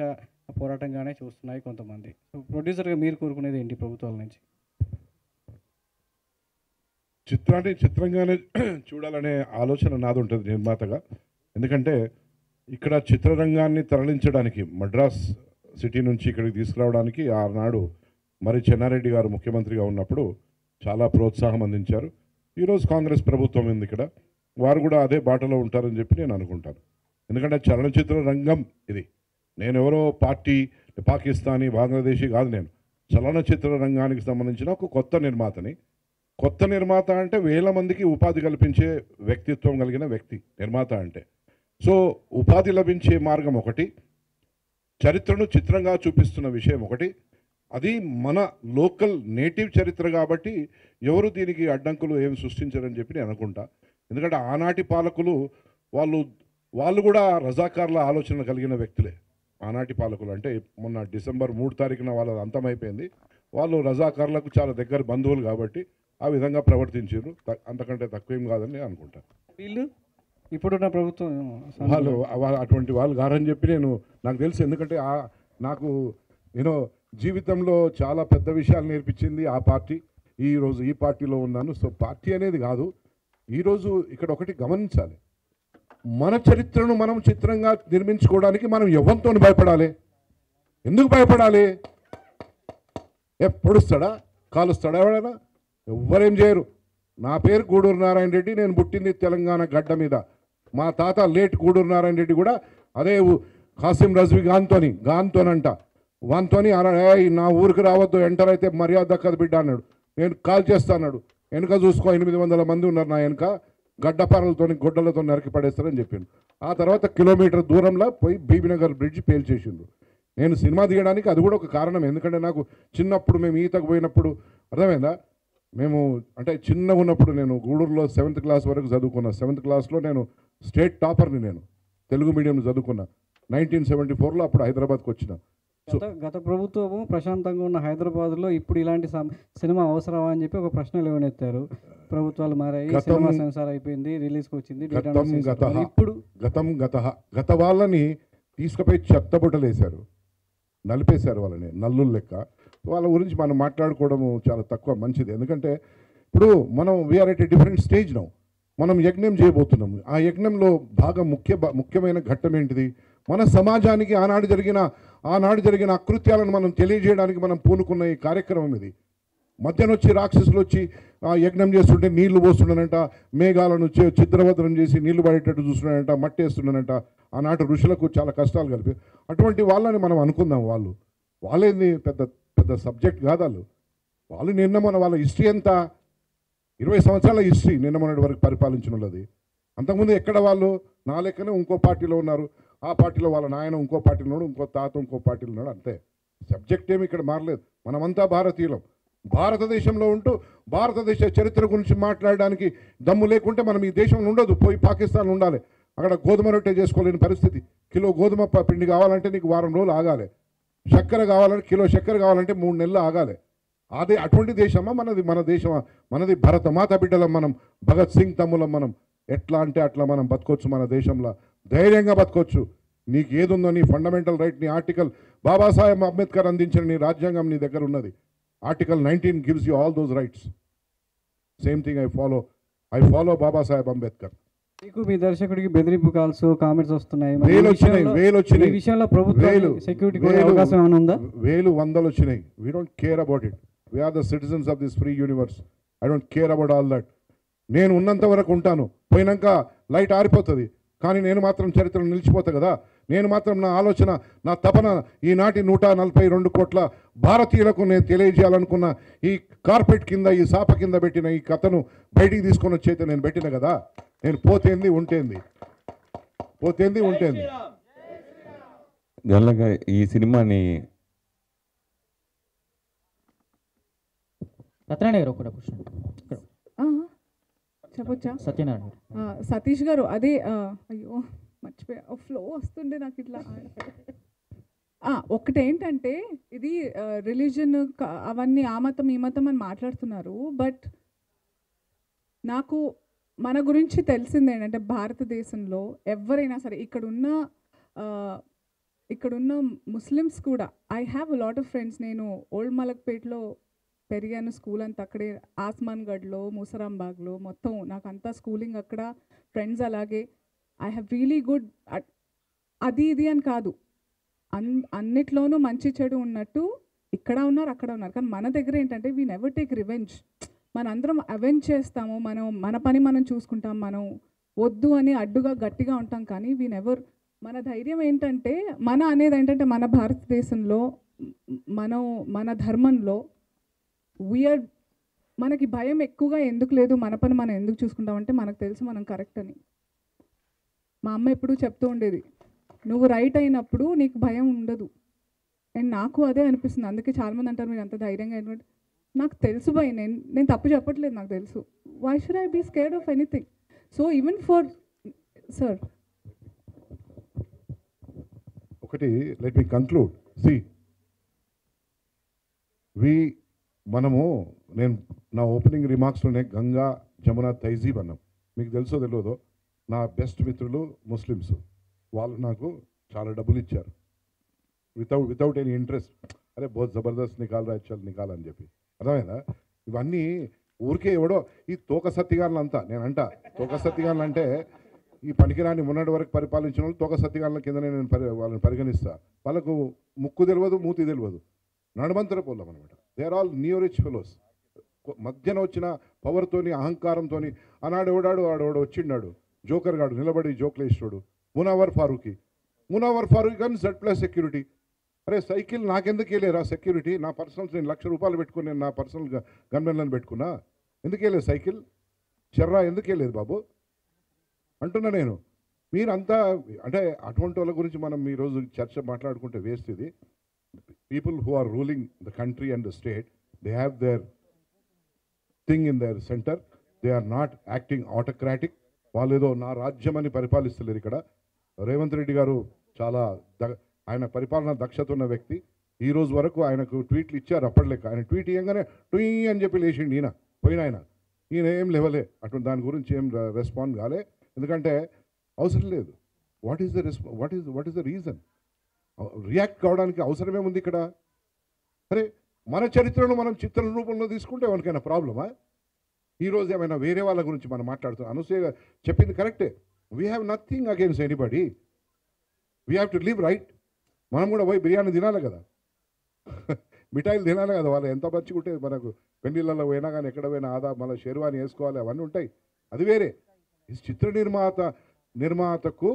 పోరాటంగానే చూస్తున్నాయి కొంతమంది. సో ప్రొడ్యూసర్గా మీరు కోరుకునేది ఏంటి ప్రభుత్వాల నుంచి? చిత్రాన్ని చిత్రంగానే చూడాలనే ఆలోచన నాది ఉంటుంది నిర్మాతగా. ఎందుకంటే ఇక్కడ చిత్రరంగాన్ని తరలించడానికి, మద్రాస్ సిటీ నుంచి ఇక్కడికి తీసుకురావడానికి ఆనాడు మరి చెన్నారెడ్డి గారు ముఖ్యమంత్రిగా ఉన్నప్పుడు చాలా ప్రోత్సాహం అందించారు. ఈరోజు కాంగ్రెస్ ప్రభుత్వం ఉంది ఇక్కడ, వారు కూడా అదే బాటలో ఉంటారని చెప్పి నేను అనుకుంటాను. ఎందుకంటే చలనచిత్ర రంగం ఇది, నేను ఎవరో పార్టీ పాకిస్తానీ బంగ్లాదేశీ కాదు, నేను చలనచిత్ర రంగానికి సంబంధించిన ఒక కొత్త నిర్మాతని. కొత్త నిర్మాత అంటే వేల మందికి ఉపాధి కల్పించే వ్యక్తిత్వం కలిగిన వ్యక్తి నిర్మాత అంటే. సో ఉపాధి లభించే మార్గం ఒకటి, చరిత్రను చిత్రంగా చూపిస్తున్న విషయం ఒకటి, అది మన లోకల్ నేటివ్ చరిత్ర కాబట్టి ఎవరు దీనికి అడ్డంకులు ఏమి సృష్టించారని చెప్పి నేను అనుకుంటా. ఎందుకంటే ఆనాటి పాలకులు వాళ్ళు కూడా రజాకార్ల ఆలోచన కలిగిన వ్యక్తులే. ఆనాటి పాలకులు అంటే మొన్న డిసెంబర్ 3 తారీఖున వాళ్ళ అంతమైపోయింది. వాళ్ళు రజాకారులకు చాలా దగ్గర బంధువులు కాబట్టి ఆ విధంగా ప్రవర్తించారు. అంతకంటే తక్కువేం కాదని నేను అనుకుంటాను. వీళ్ళు ఇప్పుడున్న ప్రభుత్వం వాళ్ళు అటువంటి వాళ్ళు కారని చెప్పి నాకు తెలుసు. ఎందుకంటే నాకు జీవితంలో చాలా పెద్ద విషయాలు నేర్పించింది ఆ పార్టీ. ఈరోజు ఈ పార్టీలో ఉన్నాను. సో పార్టీ అనేది కాదు. ఈరోజు ఇక్కడ ఒకటి గమనించాలి, మన చరిత్రను మనం చిత్రంగా నిర్మించుకోవడానికి మనం ఎవరితో భయపడాలి? ఎందుకు భయపడాలి? పొడుస్తాడా, కాలుస్తాడా ఎవడైనా? ఎవ్వరేం చేయరు. నా పేరు గూడూరు నారాయణ రెడ్డి, నేను పుట్టింది తెలంగాణ గడ్డ మీద. మా తాత లేట్ గూడూరు నారాయణ రెడ్డి కూడా అదే ఖాసిం రజ్వీ గాన్తోనంట వాన్తోని నా ఊరికి రావద్దు, ఎంటర్ అయితే మర్యాద దక్కదు బిడ్డ అన్నాడు. నేను కాల్ చేస్తాన్నాడు. వెనుక చూసుకో 800 మంది ఉన్నారు నా వెనుక, గడ్డపారలతో గొడ్డలతో నరికి పడేస్తారని చెప్పిండు. ఆ తర్వాత కిలోమీటర్ దూరంలో పోయి బీబీనగర్ బ్రిడ్జ్ పేల్చేసిండు. నేను సినిమా తీయడానికి అది కూడా ఒక కారణం. ఎందుకంటే నాకు చిన్నప్పుడు మేము ఈతకు పోయినప్పుడు అర్థమైందా, మేము అంటే చిన్నగా ఉన్నప్పుడు నేను గూడూరులో 7th క్లాస్ వరకు చదువుకున్నా. 7th క్లాస్లో నేను స్టేట్ టాపర్ని. నేను తెలుగు మీడియం చదువుకున్నా. 1974లో అప్పుడు హైదరాబాద్కి వచ్చిన. గత ప్రభుత్వము ప్రశాంతంగా ఉన్న హైదరాబాద్లో ఇప్పుడు ఇలాంటి సినిమా అవసరమా అని చెప్పి ఒక ప్రశ్న లేవనెత్తారు. ప్రభుత్వాలు మారాయి, సినిమా సెన్సార్ అయిపోయింది, రిలీజ్కి వచ్చింది. ఇప్పుడు గత వాళ్ళని తీసుకుపోయి చెత్తబుట్టలేశారు, నలిపేశారు వాళ్ళని నల్లులు లెక్క. వాళ్ళ గురించి మనం మాట్లాడుకోవడము చాలా తక్కువ, మంచిది. ఎందుకంటే ఇప్పుడు మనం we're at a different stage now. మనం యజ్ఞం చేయబోతున్నాము. ఆ యజ్ఞంలో బాగా ముఖ్యమైన ఘట్టం ఏంటిది? మన సమాజానికి ఆనాడు జరిగిన అకృత్యాలను మనం తెలియజేయడానికి మనం పూనుకున్న ఈ కార్యక్రమం ఇది. మధ్యాహ్నం వచ్చి రాక్షసులు వచ్చి యజ్ఞం చేస్తుంటే నీళ్లు పోస్తున్నానంట, మేఘాలను చిత్రవదనం చేసి నీళ్లు పడేటట్టు చూస్తున్నానంట, మట్టి వేస్తున్నానంట. ఆనాటి ఋషులకు చాలా కష్టాలు కలిపి అటువంటి వాళ్ళని మనం అనుకుందాం. వాళ్ళేంది పెద్ద సబ్జెక్ట్ కాదు. వాళ్ళు నిన్న వాళ్ళ హిస్టరీ ఎంత 20 సంవత్సరాల హిస్టరీ నిన్న మొన్నటి వరకు పరిపాలించిన వాళ్ళది. అంతకుముందు ఎక్కడ వాళ్ళు నా లెక్కనే ఇంకో పార్టీలో ఉన్నారు. ఆ పార్టీలో వాళ్ళ నాయన ఇంకో పార్టీలో ఉన్నాడు, ఇంకో తాత ఇంకో పార్టీలో ఉన్నాడు. అంతే, సబ్జెక్ట్ ఏమి ఇక్కడ మారలేదు. మనమంతా భారతీయులం. భారతదేశంలో ఉంటూ భారతదేశ చరిత్ర గురించి మాట్లాడడానికి దమ్ము లేకుంటే మనం ఈ దేశంలో ఉండదు. పోయి పాకిస్తాన్ ఉండాలి. అక్కడ గోధుమ రొట్టె చేసుకోలేని పరిస్థితి. కిలో గోధుమ పిండి కావాలంటే నీకు వారం రోజులు ఆగాలి. చక్కెర కావాలంటే కిలో చక్కెర కావాలంటే 3 నెలలు ఆగాలి. అటువంటి దేశమా మనది? మన దేశమా మనది? భరతమాత బిడ్డలం మనం, భగత్ సింగ్ తమ్ములం మనం. ఎట్లా అంటే అట్లా మనం బతకొచ్చు. మన దేశంలో ధైర్యంగా బతకొచ్చు. నీకు ఏదుందో నీ ఫండమెంటల్ రైట్, నీ ఆర్టికల్ బాబాసాహెబ్ అంబేద్కర్ అందించిన నీ రాజ్యాంగం నీ దగ్గర ఉన్నది. Article 19 gives you all those rights. Same thing I follow Babasaheb Ambedkar. మీకు మీ దర్శకుడికి బెదిరింపు కాల్స్, కామెంట్స్ వస్తున్నాయి. వేలు వచ్చినాయి. ఈ విషయంలో ప్రభుత్వం సెక్యూరిటీ కూడా అవకాశం ఏమైనా ఉందా? వేలు వందలు వచ్చినాయి. We don't care about it. We are the citizens of this free universe. I don't care about all that. నేను ఉన్నంత వరకు ఉంటాను. పోయినాక లైట్ ఆరిపోతుంది. కానీ నేను మాత్రం చరిత్రను నిలిచిపోతా కదా. నేను మాత్రం నా ఆలోచన, నా తపన ఈనాటి 142 కోట్ల భారతీయులకు నేను తెలియజేయాలనుకున్న ఈ కార్పెట్ కింద, ఈ సాప కింద పెట్టిన ఈ కథను బయటికి తీసుకొని వచ్చైతే నేను పెట్టిన కదా. నేను పోతేంది ఉంటేంది. జనరల్గా ఈ సినిమాని సత్యనారాయణ గారు ఒకటి క్వశ్చన్ చెప్పొచ్చా? సత్యనారాయణ సతీష్ గారు, అదే అయ్యో మర్చిపోయా, ఫ్లో వస్తుండే నాకు ఇట్లా. ఒకటేంటంటే ఇది రిలీజన్ అవన్నీ ఆ మతం ఈ మతం అని మాట్లాడుతున్నారు. బట్ నాకు మన గురించి తెలిసింది ఏంటంటే భారతదేశంలో ఎవరైనా సరే ఇక్కడున్న ముస్లిమ్స్ కూడా, I have a lot of friends. నేను ఓల్డ్ మలక్పేట్లో పెరిగాను. స్కూల్ అంతా అక్కడే, ఆస్మాన్గఢ్లో, మూసరాంబాగ్లో, మొత్తం నాకంతా స్కూలింగ్ అక్కడ, ఫ్రెండ్స్ అలాగే. I have really good. అది ఇది అని కాదు, అన్నిట్లోనూ మంచి చెడు ఉన్నట్టు ఇక్కడ ఉన్నారు అక్కడ ఉన్నారు. కానీ మన దగ్గర ఏంటంటే వీ నెవర్ టేక్ రివెంజ్. మనందరం అవెంజ్ చేస్తాము, మన పని మనం చూసుకుంటాం, మనం వద్దు అని అడ్డుగా గట్టిగా ఉంటాం. కానీ వీ నెవర్, మన ధైర్యం ఏంటంటే అనేది ఏంటంటే మన భారతదేశంలో మన ధర్మంలో మనకి భయం ఎక్కువగా ఎందుకు లేదు, మన పని మనం ఎందుకు చూసుకుంటామంటే మనకు తెలుసు మనం కరెక్ట్ అని. మా అమ్మ ఎప్పుడూ చెప్తూ ఉండేది, నువ్వు రైట్ అయినప్పుడు నీకు భయం ఉండదు. అండ్ నాకు అదే అనిపిస్తుంది. అందుకే చాలామంది అంటారు మీరు అంత ధైర్యంగా అయినట్టు. నాకు తెలుసు భయ్, నేను తప్పు చెప్పట్లేదు, నాకు తెలుసు. Why should I be scared of anything? So even for sir ఒకటి లెట్ మీ కంక్లూడ్. నేను నా ఓపెనింగ్ రిమార్క్స్లోనే గంగా, జమున, తైజీబ్ అన్నాం. మీకు తెలుసో తెలియదో నా బెస్ట్ మిత్రులు ముస్లిమ్స్. వాళ్ళు నాకు చాలా డబ్బులు ఇచ్చారు వితౌట్ ఎనీ ఇంట్రెస్ట్. అరే బహుత్ జబర్దస్త్ నికాల్ చల్ నికాల్ అని చెప్పి. అర్థమైందా? ఇవన్నీ ఊరికే ఎవడో ఈ తోక సత్తిగాన్లు అంతా నేనంట. తోక సత్తిగాన్లు అంటే ఈ పనికిరాని మొన్నటి వరకు పరిపాలించిన వాళ్ళు తోక సత్తిగాన్ల కిందనే నేను వాళ్ళని పరిగణిస్తా. వాళ్ళకు ముక్కు తెలియదు, మూతి తెలియదు, నడుమంతర పోలం అనమాట. They are all new rich fellows. మధ్యన వచ్చిన పవర్తోని, అహంకారంతోని ఆనాడు ఎవడాడు వాడు వచ్చిండాడు జోకర్ గాడు నిలబడి జోక్లు వేసాడు. మునవర్ ఫారూఖీ కానీ Z+ సెక్యూరిటీ. అరే సైకిల్ నాకెందుకు వెళ్ళేరా సెక్యూరిటీ? నా పర్సనల్స్ నేను ₹1,00,000 పెట్టుకుని నేను నా పర్సనల్ గన్మెన్లను పెట్టుకున్నా. ఎందుకు వెళ్ళలేదు సైకిల్? చెర్రా ఎందుకు వెళ్ళలేదు బాబు అంటున్నా నేను. మీరంతా అంటే అటువంటి వాళ్ళ గురించి మనం ఈరోజు చర్చ మాట్లాడుకుంటే వేస్ట్. ఇది people who are ruling the country and the state, they have their thing in their center. They are not acting autocratic. వాళ్ళు ఏదో నా రాజ్యం అని పరిపాలిస్తలేరు ఇక్కడ. రేవంత్ రెడ్డి గారు చాలా ఆయన పరిపాలన దక్షత ఉన్న వ్యక్తి. ఈ రోజు వరకు ఆయనకు ట్వీట్లు ఇచ్చారు అప్పటిలేక. ఆయన ట్వీట్ ఇవ్వగానే ట్వీ అని చెప్పి లేచిండు ఈయన ఏం లేవలే అటు దాని గురించి ఏం రెస్పాండ్ కాలే. ఎందుకంటే అవసరం లేదు. What is the reason? React కావడానికి అవసరమేముంది ఇక్కడ? అరే మన చరిత్రను మనం చిత్ర రూపంలో తీసుకుంటే ఎవరికైనా ప్రాబ్లమా? ఈరోజు ఏమైనా వేరే వాళ్ళ గురించి మనం మాట్లాడుతున్నాం. అనసూయ చెప్పింది కరెక్టే. We have nothing against anybody. We have to live right. మనం కూడా పోయి బిర్యానీ తినాలి కదా, మిఠాయిలు తినాలి కదా. వాళ్ళు ఎంత మంచిగుంటే మనకు పెళ్లిళ్ళలో పోయినా కానీ ఎక్కడ పోయినా మళ్ళీ షెర్వాని వేసుకోవాలి, అవన్నీ ఉంటాయి. అది వేరే. ఈ చిత్ర నిర్మాతకు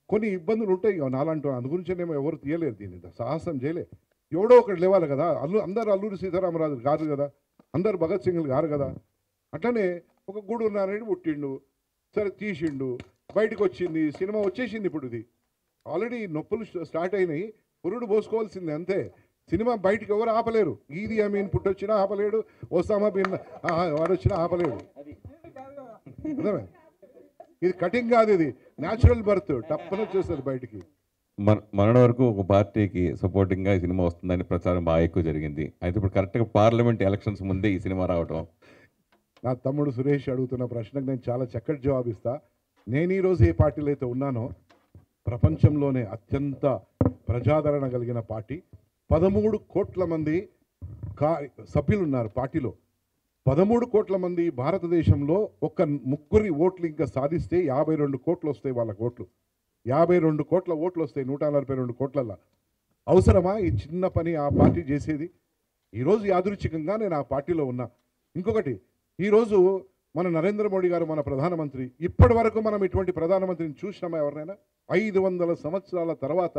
కొన్ని ఇబ్బందులు ఉంటాయి నాలంటూ. అందు గురించేనేమో ఎవరు తీయలేరు, దీన్ని సాహసం చేయలే. ఎవడో ఒకటి లేవాలి కదా. అందరు అల్లూరి సీతారామరాజు కాదు కదా, అందరు భగత్ సింగ్లు గారు కదా. అట్లనే ఒక గూడూరు నారాయణ పుట్టిండు, సరే తీసిండు, బయటకు వచ్చింది, సినిమా వచ్చేసింది. ఇప్పుడు ఇది ఆల్రెడీ నొప్పులు స్టార్ట్ అయినాయి, పురుడు పోసుకోవాల్సిందే అంతే. సినిమా బయటకు ఎవరు ఆపలేరు. ఈది అమీన్ పుట్టొచ్చినా ఆపలేడు, ఒసామా బిన్ వాడు వచ్చినా ఆపలేడు. అర్థమే? ఇది కటింగ్ కాదు, ఇది న్యాచురల్ బర్త్. టప్పన వచ్చేస్తుంది బయటికి. మన వరకు ఒక పార్టీకి సపోర్టింగ్గా ఈ సినిమా వస్తుందని ప్రచారం బాగా ఎక్కువ జరిగింది. అయితే ఇప్పుడు కరెక్ట్గా పార్లమెంట్ ఎలక్షన్స్ ముందే ఈ సినిమా రావటం. నా తమ్ముడు సురేష్ అడుగుతున్న ప్రశ్నకు నేను చాలా చక్కటి జవాబు ఇస్తా. నేను ఈరోజు ఏ పార్టీలో అయితే ఉన్నానో, ప్రపంచంలోనే అత్యంత ప్రజాదరణ కలిగిన పార్టీ, 13 కోట్ల మంది సభ్యులు ఉన్నారు పార్టీలో. 13 కోట్ల మంది భారతదేశంలో ఒక్క ముగ్గురి ఓట్లు ఇంకా సాధిస్తే 52 కోట్లు వస్తాయి వాళ్ళ ఓట్లు. 52 కోట్ల ఓట్లు వస్తాయి 142 కోట్లల్లో. అవసరమా ఈ చిన్న పని ఆ పార్టీ చేసేది? ఈరోజు యాదృచ్ఛికంగా నేను ఆ పార్టీలో ఉన్నా. ఇంకొకటి, ఈరోజు మన నరేంద్ర మోడీ గారు మన ప్రధానమంత్రి. ఇప్పటి వరకు మనం ఇటువంటి ప్రధానమంత్రిని చూసినామా ఎవరినైనా? 500 సంవత్సరాల తర్వాత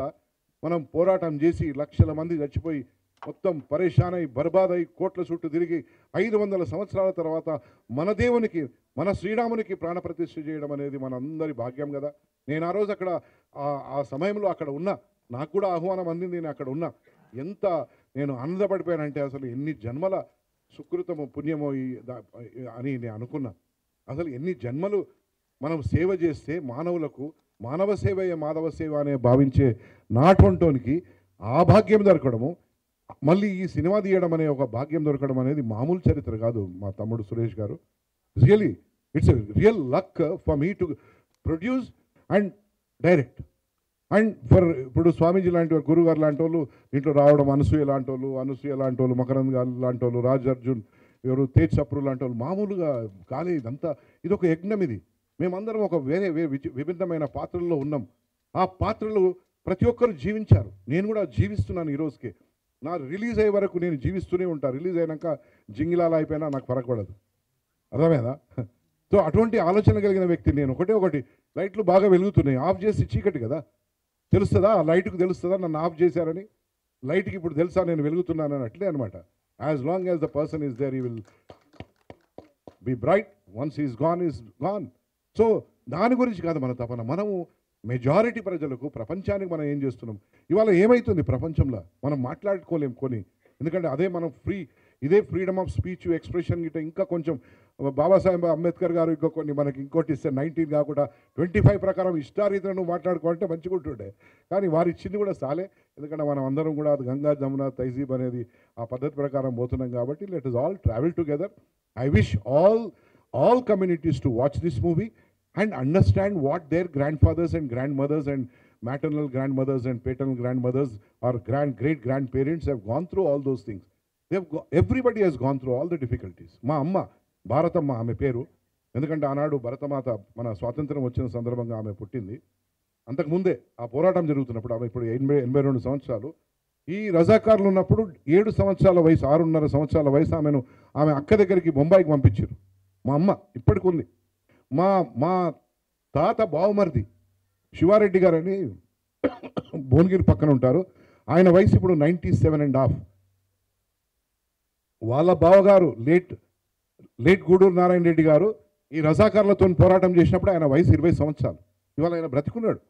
మనం పోరాటం చేసి లక్షల మంది చచ్చిపోయి మొత్తం పరేషానై బర్బాదై కోట్ల చుట్టూ తిరిగి 500 సంవత్సరాల తర్వాత మన దేవునికి, మన శ్రీరామునికి ప్రాణప్రతిష్ఠ చేయడం అనేది మనందరి భాగ్యం కదా. నేను ఆ రోజు అక్కడ ఆ సమయంలో అక్కడ ఉన్నా, నాకు కూడా ఆహ్వానం అందింది, నేను అక్కడ ఉన్నా. ఎంత నేను ఆనందపడిపోయానంటే అసలు ఎన్ని జన్మల సుకృతము పుణ్యమో అని నేను అనుకున్నా. అసలు ఎన్ని జన్మలు మనం సేవ చేస్తే మానవులకు, మానవ సేవయే మాధవ సేవ అనే భావించే నాటొంటోనికి ఆ భాగ్యం దొరకడము, మళ్ళీ ఈ సినిమా తీయడం అనే ఒక భాగ్యం దొరకడం అనేది మామూలు చరిత్ర కాదు మా తమ్ముడు సురేష్ గారు. Really it's a real luck for me to produce and direct. And ఇప్పుడు స్వామీజీ లాంటి వాళ్ళు, గురుగారు లాంటి వాళ్ళు దీంట్లో రావడం, అనసూయ లాంటి వాళ్ళు, మకరంద్ గారు లాంటి వాళ్ళు, రాజ్ అర్జున్, ఎవరు తేజ్ సప్రు లాంటి వాళ్ళు మామూలుగా కాలే. ఇదంతా ఇదొక యజ్ఞం. ఇది మేమందరం ఒక వేరే విభిన్నమైన పాత్రల్లో ఉన్నాం. ఆ పాత్రలు ప్రతి ఒక్కరు జీవించారు. నేను కూడా జీవిస్తున్నాను ఈ రోజుకి. నా రిలీజ్ అయ్యే వరకు నేను జీవిస్తూనే ఉంటాను. రిలీజ్ అయినాక జింగిలాల అయిపోయినా నాకు ఫరక్ పడదు. అర్థమేనా? సో అటువంటి ఆలోచన కలిగిన వ్యక్తి నేను. ఒకటి లైట్లు బాగా వెలుగుతున్నాయి, ఆఫ్ చేసి చీకటి కదా, తెలుస్తుందా? ఆ లైట్కి తెలుస్తుందా నన్ను ఆఫ్ చేశారని? లైట్కి ఇప్పుడు తెలుసా నేను వెలుగుతున్నానని? అట్లే అనమాట. As long as the person is there, he will be bright. Once is gone. So దాని గురించి కాదు మన తపన. మనము మెజారిటీ ప్రజలకు, ప్రపంచానికి మనం ఏం చేస్తున్నాం? ఇవాళ ఏమవుతుంది ప్రపంచంలో మనం మాట్లాడుకోలేం కొన్ని. ఎందుకంటే అదే మనం ఇదే ఫ్రీడమ్ ఆఫ్ స్పీచ్, ఎక్స్ప్రెషన్ గిట్ట ఇంకా కొంచెం బాబాసాహెబ్ అంబేద్కర్ గారు కొన్ని మనకి ఇంకోటి ఇస్తే 19 కాకుండా 25 ప్రకారం ఇష్టారీతిలో నువ్వు మాట్లాడుకోవాలంటే మంచిగా ఉంటుండే. కానీ వారు ఇచ్చింది కూడా చాలే, ఎందుకంటే మనం అందరం కూడా అది గంగా జమున తహజీబ్ అనేది ఆ పద్ధతి ప్రకారం పోతున్నాం కాబట్టి let is all travel together. I wish all communities to watch this movie and understand what their grandfathers and grandmothers and maternal grandmothers and paternal grandmothers or great grandparents have gone through all those things. Everybody has gone through all the difficulties. మా అమ్మ భారతమ్మ ఆమె పేరు, ఎందుకంటే ఆనాడు భరతమాత మన స్వాతంత్రం వచ్చిన సందర్భంగా ఆమె పుట్టింది. అంతకుముందే ఆ పోరాటం జరుగుతున్నప్పుడు ఆమె ఇప్పుడు 82 సంవత్సరాలు. ఈ రజాకారులు ఉన్నప్పుడు 7 సంవత్సరాల వయసు 6.5 సంవత్సరాల వయసు ఆమె అక్క దగ్గరికి బొంబాయికి పంపించారు. మా అమ్మ ఇప్పటికి ఉంది. మా తాత బావమరిది శివారెడ్డి గారు అని భువనగిరి పక్కన ఉంటారు, ఆయన వయసు ఇప్పుడు 97.5. వాళ్ళ బావగారు లేట్ గూడూరు నారాయణ రెడ్డి గారు ఈ రజాకారులతో పోరాటం చేసినప్పుడు ఆయన వయసు 20 సంవత్సరాలు. ఇవాళ ఆయన బ్రతికున్నాడు,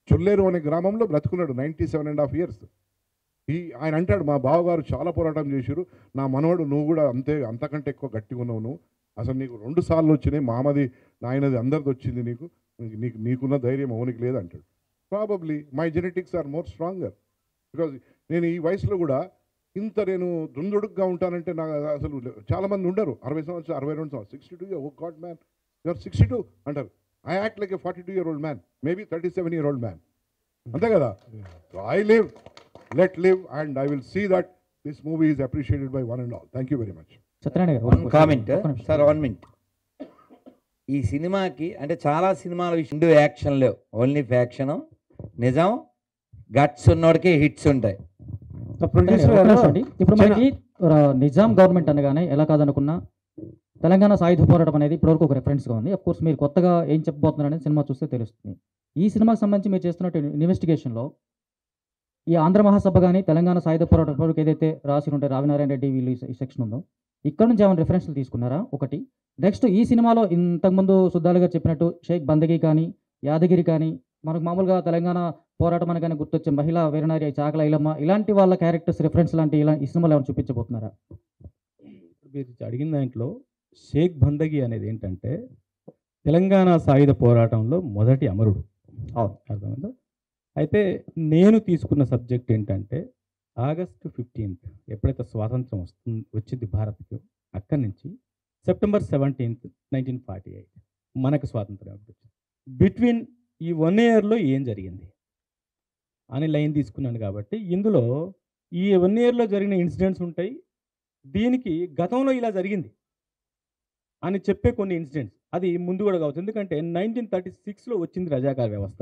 చొల్లేరు అనే గ్రామంలో బ్రతికున్నాడు, 97.5 ఇయర్స్. ఆయన అంటాడు, మా బావగారు చాలా పోరాటం చేశారు, నా మనవడు నువ్వు కూడా అంతకంటే ఎక్కువ గట్టిగా ఉన్నావు, నువ్వు అసలు నీకు 2 సార్లు వచ్చినాయి, మామది నాయనది అందరిది వచ్చింది, నీకున్న ధైర్యం అవునికి లేదు అంటాడు. Probably my genetics are more stronger, because నేను ఈ వయసులో కూడా ఇంత నేను దుందుడుగ్గా ఉంటానంటే నాకు అసలు చాలామంది ఉండరు 60 సంవత్సరాలు 62 సంవత్సరాలు 62 oh God man you are 62 అంటారు. I act like a 42-year-old man, maybe 37-year-old man, అంతే కదా. I live, let live, and I will see that this movie is appreciated by one and all. Thank you very much. Comment sir, 1 minute. ఈ సినిమాకి అంటే చాలా సినిమాల విషయం action లేవు, only faction. నిజం గట్స్ ఉన్నోడికి హిట్స్ ఉంటాయి. ఇప్పుడు మనకి నిజాం గవర్నమెంట్ అనగానే ఎలా కాదనుకున్నా తెలంగాణ సాయుధ పోరాటం అనేది ఇప్పటివరకు ఒక రెఫరెన్స్గా ఉంది. అఫ్ కోర్స్ మీరు కొత్తగా ఏం చెప్పబోతున్నారు అనేది సినిమా చూస్తే తెలుస్తుంది. ఈ సినిమాకి సంబంధించి మీరు చేస్తున్న ఇన్వెస్టిగేషన్లో ఈ ఆంధ్ర మహాసభ కానీ తెలంగాణ సాయుధ పోరాటం ఏదైతే రాసి ఉంటే రావినారాయణ రెడ్డి వీళ్ళు ఈ సెక్షన్ ఉందో ఇక్కడ నుంచి ఏమైనా రిఫరెన్స్లు తీసుకున్నారా? ఒకటి. నెక్స్ట్ ఈ సినిమాలో ఇంతకుముందు సుద్దాలు గారు చెప్పినట్టు షేక్ బందగి కానీ యాదగిరి కానీ మనకు మామూలుగా తెలంగాణ పోరాటం అనగానే గుర్తొచ్చే మహిళా వీరనారి చాకల ఐలమ్మ ఇలాంటి వాళ్ళ క్యారెక్టర్స్ రిఫరెన్స్ లాంటి ఈ సినిమాలో ఏమైనా చూపించబోతున్నారా? మీరు అడిగిన దాంట్లో షేక్ బందగి అనేది ఏంటంటే తెలంగాణ సాయుధ పోరాటంలో మొదటి అమరుడు, అర్థమైందా? అయితే నేను తీసుకున్న సబ్జెక్ట్ ఏంటంటే ఆగస్టు 15th ఎప్పుడైతే స్వాతంత్రం వచ్చింది భారత్కు, అక్కడి నుంచి సెప్టెంబర్ 17th 1948 మనకు స్వాతంత్రం వచ్చింది. బిట్వీన్ ఈ 1 yearలో ఏం జరిగింది అని లైన్ తీసుకున్నాను. కాబట్టి ఇందులో ఈ 1 yearలో జరిగిన ఇన్సిడెంట్స్ ఉంటాయి, దీనికి గతంలో ఇలా జరిగింది అని చెప్పే కొన్ని ఇన్సిడెంట్స్ అది ముందు కూడా కావచ్చు. ఎందుకంటే 1936లో వచ్చింది రజాకార్ వ్యవస్థ.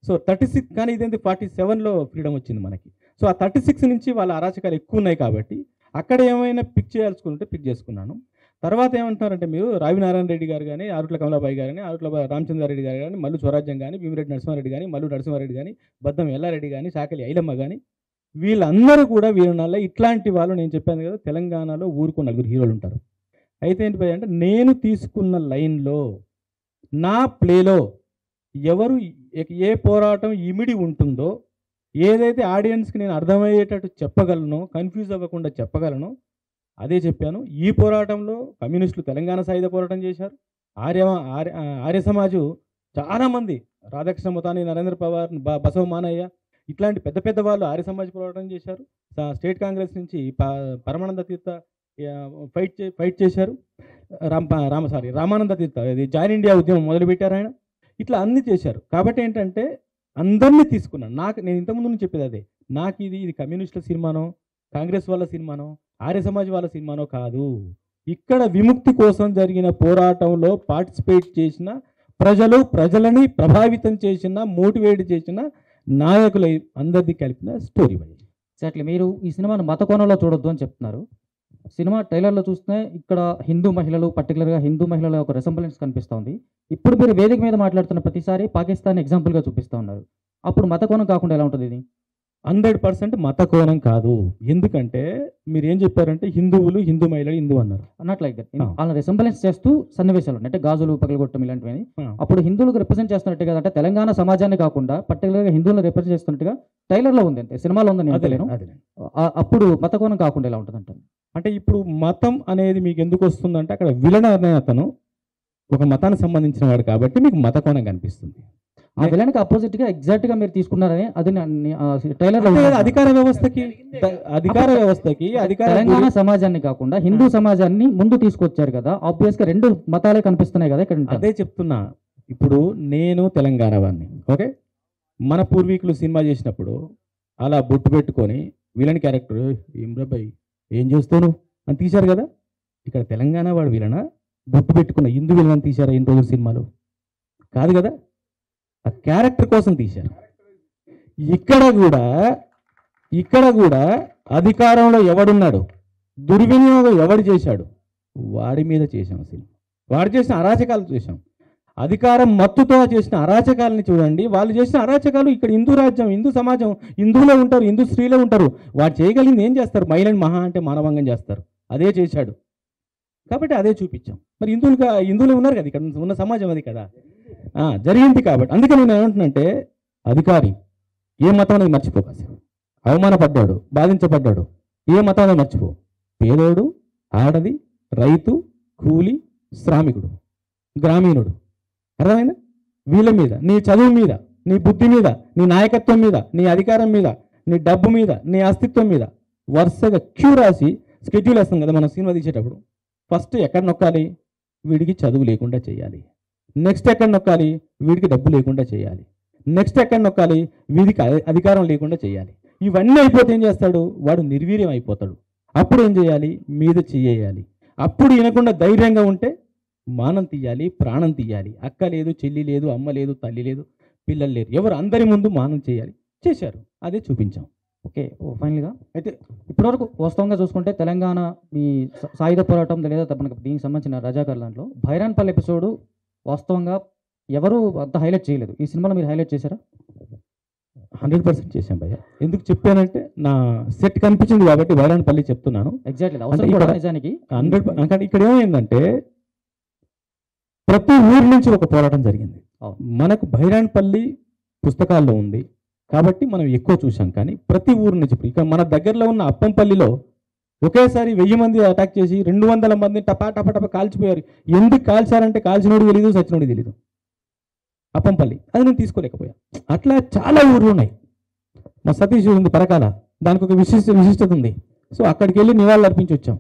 సో 36 కానీ ఇదేంటి 47లో ఫ్రీడమ్ వచ్చింది మనకి. సో ఆ 36 నుంచి వాళ్ళ అరాచకాలు ఎక్కువ ఉన్నాయి కాబట్టి అక్కడ ఏమైనా పిక్ చేయాల్సుకుంటే పిక్ చేసుకున్నాను. తర్వాత ఏమంటున్నారంటే మీరు రావినారాయణ రెడ్డి గారు కానీ, ఆరుట్ల కమలాబాయి గారు కానీ, ఆరుట్ల రామచంద్రారెడ్డి గారు కానీ, మల్లు స్వరాజ్యం కానీ, భీమిరెడ్డి నరసింహారెడ్డి కానీ, మల్లు నరసింహారెడ్డి కానీ, బద్దం ఎల్లారెడ్డి కానీ, సాకలి ఐలమ్మ కానీ వీళ్ళందరూ కూడా వీళ్ళ ఇట్లాంటి వాళ్ళు నేను చెప్పాను కదా తెలంగాణలో ఊరుకు 4 హీరోలు ఉంటారు. అయితే ఏంటి అంటే నేను తీసుకున్న లైన్లో నా ప్లేలో ఎవరు ఏ పోరాటం ఇమిడి ఉంటుందో ఏదైతే ఆడియన్స్కి నేను అర్థమయ్యేటట్టు చెప్పగలను, కన్ఫ్యూజ్ అవ్వకుండా చెప్పగలను అదే చెప్పాను. ఈ పోరాటంలో కమ్యూనిస్టులు తెలంగాణ సాయుధ పోరాటం చేశారు, ఆర్య సమాజు చాలామంది రాధాకృష్ణ మొతాని, నరేంద్ర పవార్, బసవ మానయ్య ఇట్లాంటి పెద్ద పెద్ద వాళ్ళు ఆర్య సమాజ్ పోరాటం చేశారు. స్టేట్ కాంగ్రెస్ నుంచి పరమానంద తీర్థ ఫైట్ చేశారు, రామానంద తీర్థ ఇది జాయిన్ ఇండియా ఉద్యమం మొదలుపెట్టారు ఆయన. ఇట్లా అన్నీ చేశారు. కాబట్టి ఏంటంటే అందరినీ తీసుకున్నాను. నేను ఇంతకుముందు నుంచి చెప్పేది అదే, నాకు ఇది కమ్యూనిస్టుల సినిమానో కాంగ్రెస్ వాళ్ళ సినిమానో ఆర్య సమాజ్ వాళ్ళ సినిమానో కాదు. ఇక్కడ విముక్తి కోసం జరిగిన పోరాటంలో పార్టిసిపేట్ చేసిన ప్రజలని ప్రభావితం చేసిన మోటివేట్ చేసిన నాయకుల అందరిది కలిపిన స్టోరీ. ఎగ్జాక్ట్లీ. మీరు ఈ సినిమాను మత కోణంలో చూడొద్దు అని చెప్తున్నారు. సినిమా ట్రైలర్లో చూస్తే ఇక్కడ హిందూ మహిళలు, పర్టికులర్గా హిందూ మహిళల ఒక రెసెంబ్లెన్స్ కనిపిస్తోంది. ఇప్పుడు మీరు వేదిక మీద మాట్లాడుతున్న ప్రతిసారి పాకిస్తాన్ ఎగ్జాంపుల్గా చూపిస్తూ ఉన్నారు. అప్పుడు మత కోణం కాకుండా ఎలా ఉంటుంది? ఇది 100% మత కోణం కాదు. ఎందుకంటే మీరు ఏం చెప్పారంటే హిందువులు, హిందూ మహిళలు, హిందూ అన్నారు. Not like that. వాళ్ళని రెసెంబ్లెన్స్ చేస్తూ సన్నివేశాలు అంటే గాజులు పగలగొట్టడం ఇలాంటివి. అప్పుడు హిందువులకు రిప్రజెంట్ చేస్తున్నట్టుగా అంటే తెలంగాణ సమాజాన్ని కాకుండా పర్టికులర్గా హిందువులను రిప్రజెంట్ చేస్తున్నట్టుగా ట్రైలర్లో ఉంది, అంతే సినిమాలో ఉందని నేను తెలియను. అప్పుడు మత కోణం కాకుండా ఎలా ఉంటుంది అంటే అంటే ఇప్పుడు మతం అనేది మీకు ఎందుకు వస్తుందంటే అక్కడ విలన్ అనే అతను ఒక మతానికి సంబంధించిన వాడు కాబట్టి మీకు మత కోణం కనిపిస్తుంది. ఆ విలన్కి అపోజిట్గా ఎగ్జాక్ట్గా మీరు తీసుకున్నారని అది ట్రైలర్లో అధికార వ్యవస్థకి తెలంగాణ సమాజాన్ని కాకుండా హిందూ సమాజాన్ని ముందు తీసుకొచ్చారు కదా, ఆబ్వియస్గా రెండు మతాలే కనిపిస్తున్నాయి కదా ఇక్కడ. అదే చెప్తున్నా. ఇప్పుడు నేను తెలంగాణ వాడిని, ఓకే, మన పూర్వీకులు సినిమా చేసినప్పుడు అలా బొట్టు పెట్టుకొని విలన్ క్యారెక్టర్ ఏం రాబాయ్ ఏం చేస్తాను అని తీశారు కదా. ఇక్కడ తెలంగాణ వాడు విలన బొట్టు పెట్టుకున్న హిందూ విలన్ తీశారా ఇన్ని రోజులు సినిమాలు? కాదు కదా, ఆ క్యారెక్టర్ కోసం తీశారు. ఇక్కడ కూడా అధికారంలో ఎవడున్నాడు, దుర్వినియోగం ఎవడు చేశాడు, వాడి మీద చేశాం సినిమా. వాడు చేసిన అరాచకాలు చేశాం. అధికారం మత్తుతో చేసిన అరాచకాలని చూడండి. వాళ్ళు చేసిన అరాచకాలు ఇక్కడ హిందూ రాజ్యం, హిందూ సమాజం, హిందువులే ఉంటారు, హిందూ స్త్రీలే ఉంటారు. వాడు చేయగలిగింది ఏం చేస్తారు? మహిళని మహా అంటే మానవంగం చేస్తారు. అదే చేశాడు కాబట్టి అదే చూపించాం. మరి హిందువులు ఉన్నారు కదా, ఇక్కడ ఉన్న సమాజం అది కదా జరిగింది. కాబట్టి అందుకే నేను ఏమంటున్నంటే అధికారి ఏ మతం అనేది మర్చిపోకాసి, అవమానపడ్డాడు, బాధించబడ్డాడు, ఏ మతం అనేది మర్చిపో. పేదోడు, ఆడది, రైతు, కూలి, శ్రామికుడు, గ్రామీణుడు, అర్థమైందా? వీళ్ళ మీద, నీ చదువు మీద, నీ బుద్ధి మీద, నీ నాయకత్వం మీద, నీ అధికారం మీద, నీ డబ్బు మీద, నీ అస్తిత్వం మీద వరుసగా క్యూ రాసి స్కెడ్యూల్ వేస్తాం కదా మనం సినిమా తీసేటప్పుడు. ఫస్ట్ ఎక్కడ నొక్కాలి? వీడికి చదువు లేకుండా చేయాలి. నెక్స్ట్ ఎక్కడ నొక్కాలి? వీడికి డబ్బు లేకుండా చేయాలి. నెక్స్ట్ ఎక్కడ నొక్కాలి? వీడికి అధికారం లేకుండా చేయాలి. ఇవన్నీ అయిపోతే ఏం చేస్తాడు? వాడు నిర్వీర్యం అయిపోతాడు. అప్పుడు ఏం చేయాలి? మీద చేయాలి. అప్పుడు వినకుండా ధైర్యంగా ఉంటే మానం తీయాలి, ప్రాణం తీయాలి. అక్క లేదు, చెల్లి లేదు, అమ్మ లేదు, తల్లి లేదు, పిల్లలు లేరు, ఎవరు అందరి ముందు మానం చేయాలి. చేశారు, అదే చూపించాం. ఓకే, ఫైనల్గా అయితే ఇప్పటివరకు వాస్తవంగా చూసుకుంటే తెలంగాణ ఈ సాయుధ పోరాటం లేదా మనకు దీనికి సంబంధించిన రజాకర్ దాంట్లో భైరాన్పల్లి ఎపిసోడు వాస్తవంగా ఎవరు అంత హైలైట్ చేయలేదు. ఈ సినిమాలో మీరు హైలైట్ చేశారా? 100% చేశాం భయ్య. ఎందుకు చెప్పానంటే నా సెట్ కనిపించింది కాబట్టి భైరాన్పల్లి చెప్తున్నాను. ఎగ్జాక్ట్లీ నిజానికి 100%. ఇక్కడ ఏమైందంటే ప్రతి ఊరి నుంచి ఒక పోరాటం జరిగింది. మనకు భైరాన్పల్లి పుస్తకాల్లో ఉంది కాబట్టి మనం ఎక్కువ చూసాం. కానీ ప్రతి ఊరు నుంచి ఇక మన దగ్గరలో ఉన్న అప్పంపల్లిలో ఒకేసారి 1000 మంది అటాక్ చేసి 200 మంది టపా టపా టపా కాల్చిపోయారు. ఎందుకు కాల్చారంటే కాల్చినోడు తెలీదు, సచ్చినోడు తెలీదు. అప్పంపల్లి అది నేను తీసుకోలేకపోయా. అట్లా చాలా ఊర్లు ఉన్నాయి. మా సతీష్ ఉంది పరకాల, దానికి ఒక విశిష్టత ఉంది. సో అక్కడికి వెళ్ళి నివాళులు అర్పించి వచ్చాం.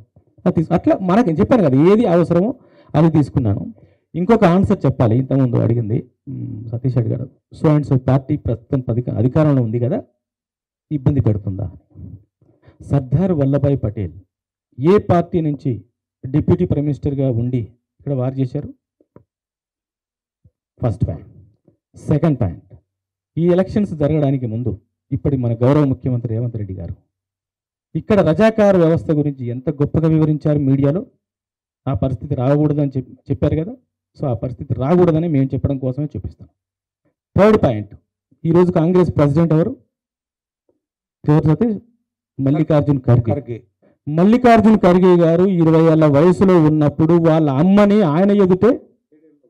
అట్లా మనకి చెప్పాను కదా ఏది అవసరమో అది తీసుకున్నాను. ఇంకొక ఆన్సర్ చెప్పాలి. ఇంతకుముందు అడిగింది సతీష్ అడిగాడు, సో అండ్ సో పార్టీ ప్రస్తుతం అధికారంలో ఉంది కదా, ఇబ్బంది పెడుతుందా? సర్దార్ వల్లభాయ్ పటేల్ ఏ పార్టీ నుంచి డిప్యూటీ ప్రైమ్ మినిస్టర్గా ఉండి ఇక్కడ వారు చేశారు? First point. సెకండ్ పాయింట్, ఈ ఎలక్షన్స్ జరగడానికి ముందు ఇప్పటి మన గౌరవ ముఖ్యమంత్రి రేవంత్ రెడ్డి గారు ఇక్కడ రజాకార్ వ్యవస్థ గురించి ఎంత గొప్పగా వివరించారు మీడియాలో. ఆ పరిస్థితి రాకూడదని చెప్పారు కదా. సో ఆ పరిస్థితి రాకూడదని మేము చెప్పడం కోసమే చూపిస్తాం. థర్డ్ పాయింట్, ఈరోజు కాంగ్రెస్ ప్రెసిడెంట్ ఎవరు? మల్లికార్జున్ ఖర్గే. మల్లికార్జున్ ఖర్గే గారు 20 ఏళ్ల వయసులో ఉన్నప్పుడు వాళ్ళ అమ్మని ఆయన ఎదుటే,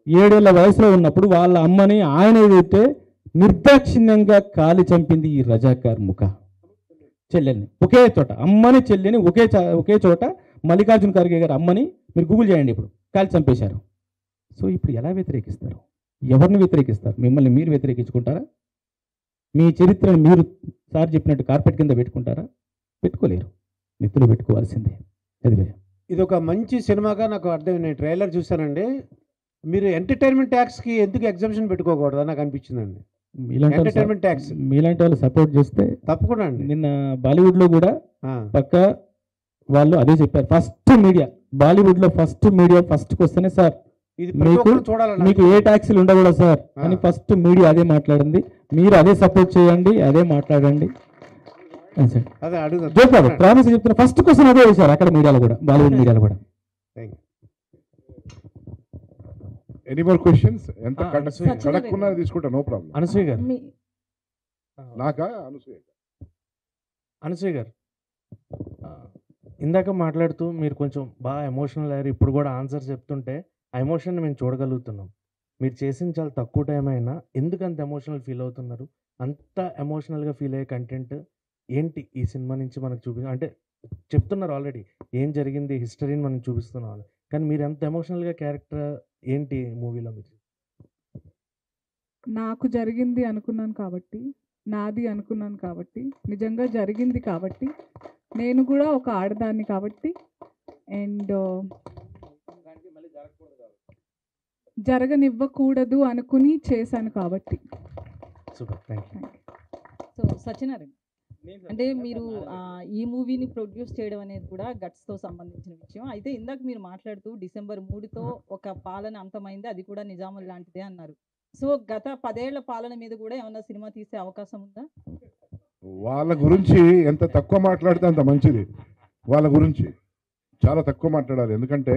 7 ఏళ్ల వయసులో ఉన్నప్పుడు వాళ్ళ అమ్మని ఆయన ఎదుటే నిర్దాక్షిణ్యంగా కాలి చంపింది ఈ రజాకార్ ముఖ చెల్లెల్ని. ఒకే చోట అమ్మని చెల్లెని ఒకే చోట మల్లికార్జున్ ఖర్గే గారు అమ్మని మీరు గూగుల్ చేయండి, ఇప్పుడు కాలి చంపేశారు. సో ఇప్పుడు ఎలా వ్యతిరేకిస్తారు? ఎవరిని వ్యతిరేకిస్తారు? మిమ్మల్ని మీరు వ్యతిరేకించుకుంటారా? మీ చరిత్రను మీరు సార్ చెప్పినట్టు కార్పెట్ కింద పెట్టుకుంటారా? పెట్టుకోలేరు, నెత్తులు పెట్టుకోవాల్సిందే. అది ఇది ఒక మంచి సినిమాగా నాకు అర్థం. నేను ట్రైలర్ చూశానండి. మీరు ఎంటర్టైన్మెంట్ ట్యాక్స్కి ఎందుకు ఎగ్జామ్షన్ పెట్టుకోకూడదు నాకు అనిపించిందండి. ఎంటర్టైన్మెంట్ ట్యాక్స్ మీలాంటి వాళ్ళు సపోర్ట్ చేస్తే తప్పకుండా అండి. నిన్న బాలీవుడ్లో కూడా పక్క వాళ్ళు అదే చెప్పారు. ఫస్ట్ మీడియా బాలీవుడ్లో ఫస్ట్ మీడియా ఫస్ట్కి వస్తేనే సార్ మీకు ఏ ట్యాక్సీలు ఉండకూడదు సార్ అని ఫస్ట్ మీడియా అదే మాట్లాడింది. మీరు అదే సపోర్ట్ చేయండి, అదే మాట్లాడండి. ప్రామిస్ చెప్తున్నా, ఫస్ట్ క్వశ్చన్ అదే వేశారు అక్కడ మీడియాలో కూడా, బాలీవుడ్ మీడియాలో కూడా. Any more questions? ఎంత కడక్కున్నా తీసుకుంటా, నో ప్రాబ్లం. అనసూయ గారు, నాకా అనసూయ గారు ఇందాక మాట్లాడుతూ మీరు కొంచెం బాగా ఎమోషనల్ అయ్యారు. ఇప్పుడు కూడా ఆన్సర్ చెప్తుంటే ఆ ఎమోషన్ మేము చూడగలుగుతున్నాం. మీరు చేసిన చాలా తక్కువ టైం అయినా ఎందుకు అంత ఎమోషనల్ ఫీల్ అవుతున్నారు? అంత ఎమోషనల్గా ఫీల్ అయ్యే కంటెంట్ ఏంటి ఈ సినిమా నుంచి మనకు అంటే చెప్తున్నారు ఆల్రెడీ ఏం జరిగింది, హిస్టరీని మనం చూపిస్తున్నాం అని. కానీ మీరు ఎంత ఎమోషనల్గా క్యారెక్టర్ ఏంటి మూవీలో మీరు? నాకు జరిగింది అనుకున్నాను కాబట్టి, నాది అనుకున్నాను కాబట్టి, నిజంగా జరిగింది కాబట్టి, నేను కూడా ఒక ఆడదాన్ని కాబట్టి, అండ్ జరగనివ్వకూడదు అనుకుని చేశాను కాబట్టి. Super, thank you. So Satyanarayana, అంటే మీరు ఈ మూవీని ప్రొడ్యూస్ చేయడం అనేది కూడా గట్స్తో సంబంధించిన విషయం. అయితే ఇందాక మీరు మాట్లాడుతూ December 3తో ఒక పాలన అంతమైంది, అది కూడా నిజాముల్ లాంటిదే అన్నారు. సో గత 10 ఏళ్ల పాలన మీద కూడా ఏమన్నా సినిమా తీసే అవకాశం ఉందా? వాళ్ళ గురించి ఎంత తక్కువ మాట్లాడితే అంత మంచిది. వాళ్ళ గురించి చాలా తక్కువ మాట్లాడాలి. ఎందుకంటే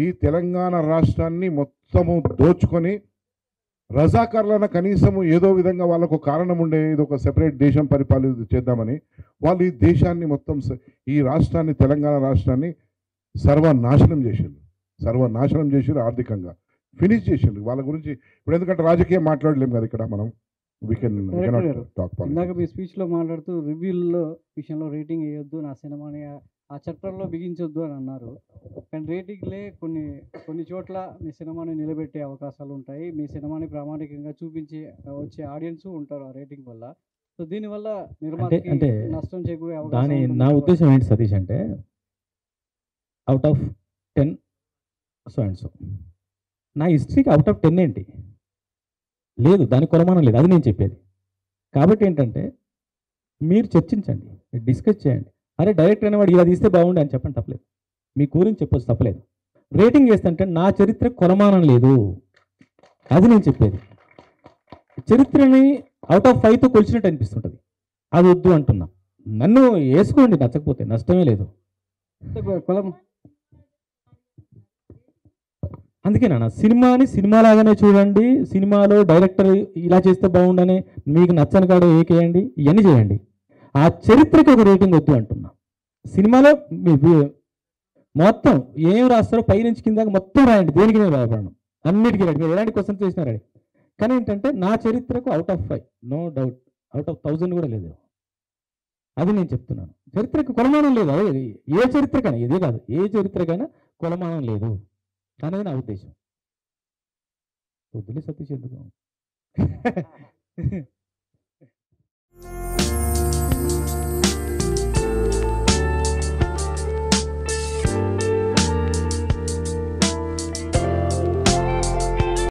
ఈ తెలంగాణ రాష్ట్రాన్ని మొత్తము దోచుకొని రజాకార్లన కనీసము ఏదో విధంగా వాళ్ళకు కారణం ఉండే ఇది ఒక సెపరేట్ దేశం పరిపాలన చేద్దామని వాళ్ళు ఈ దేశాన్ని మొత్తం ఈ రాష్ట్రాన్ని తెలంగాణ రాష్ట్రాన్ని సర్వనాశనం చేసిండ్రు ఆర్థికంగా ఫినిష్ చేసిండ్రు. వాళ్ళ గురించి ఇప్పుడు ఎందుకంటే రాజకీయం మాట్లాడలేము కదా ఇక్కడ మనం. ఇందాక మీ స్పీచ్లో మాట్లాడుతూ రివ్యూల్లో విషయంలో రేటింగ్ వేయొద్దు, నా సినిమాని ఆ చట్టంలో బిగించొద్దు అని అన్నారు. కానీ రేటింగ్లే కొన్ని చోట్ల మీ సినిమాని నిలబెట్టే అవకాశాలు ఉంటాయి. మీ సినిమాని ప్రామాణికంగా చూపించి వచ్చే ఆడియన్స్ ఉంటారు ఆ రేటింగ్ వల్ల. సో దీనివల్ల నిర్మాతకి అంటే నష్టం చేకూరే దాని అవకాశం నా ఉద్దేశం ఏంటి సతీష్ అంటే out of 10 so and so నా హిస్టరీకి అవుట్ ఆఫ్ 10 ఏంటి లేదు, దానికి కొలమానం లేదు, అది నేను చెప్పేది. కాబట్టి ఏంటంటే మీరు చర్చించండి, డిస్కస్ చేయండి. అరే డైరెక్టర్ అనేవాడు ఇలా తీస్తే బాగుండే అని చెప్పండి, తప్పలేదు. మీ గురించి చెప్పొచ్చు, తప్పలేదు. రేటింగ్ వేస్తుంటే నా చరిత్ర కొలమానం లేదు, అది నేను చెప్పేది. చరిత్రని అవుట్ ఆఫ్ 5తో కొలిచినట్టు అనిపిస్తుంటుంది, అది వద్దు అంటున్నా. నన్ను వేసుకోండి, నచ్చకపోతే నష్టమే లేదు. అందుకే నాన్న సినిమాని సినిమాలాగానే చూడండి. సినిమాలో డైరెక్టర్ ఇలా చేస్తే బాగుండని మీకు నచ్చని కాడ ఏకేయండి, ఇవన్నీ చేయండి. ఆ చరిత్రకి ఒక రేటింగ్ వద్దు అంటున్నా. సినిమాలో మొత్తం ఏం రాస్తారో పైనుంచి కింద మొత్తం రాయండి, దేనికి నేను భయపడను, అన్నిటికీ రెడీ. మీరు ఎలాంటి క్వశ్చన్ చేసినా రెడీ. కానీ ఏంటంటే నా చరిత్రకు out of 5 no doubt, out of 1000 కూడా లేదు, అది నేను చెప్తున్నాను. చరిత్రకు కొలమానం లేదు, అదే ఏ చరిత్రకైనా, ఇదే కాదు ఏ చరిత్రకైనా కొలమానం లేదు అనేది నా ఉద్దేశం. వద్దులే సతీష్ ఎందుకు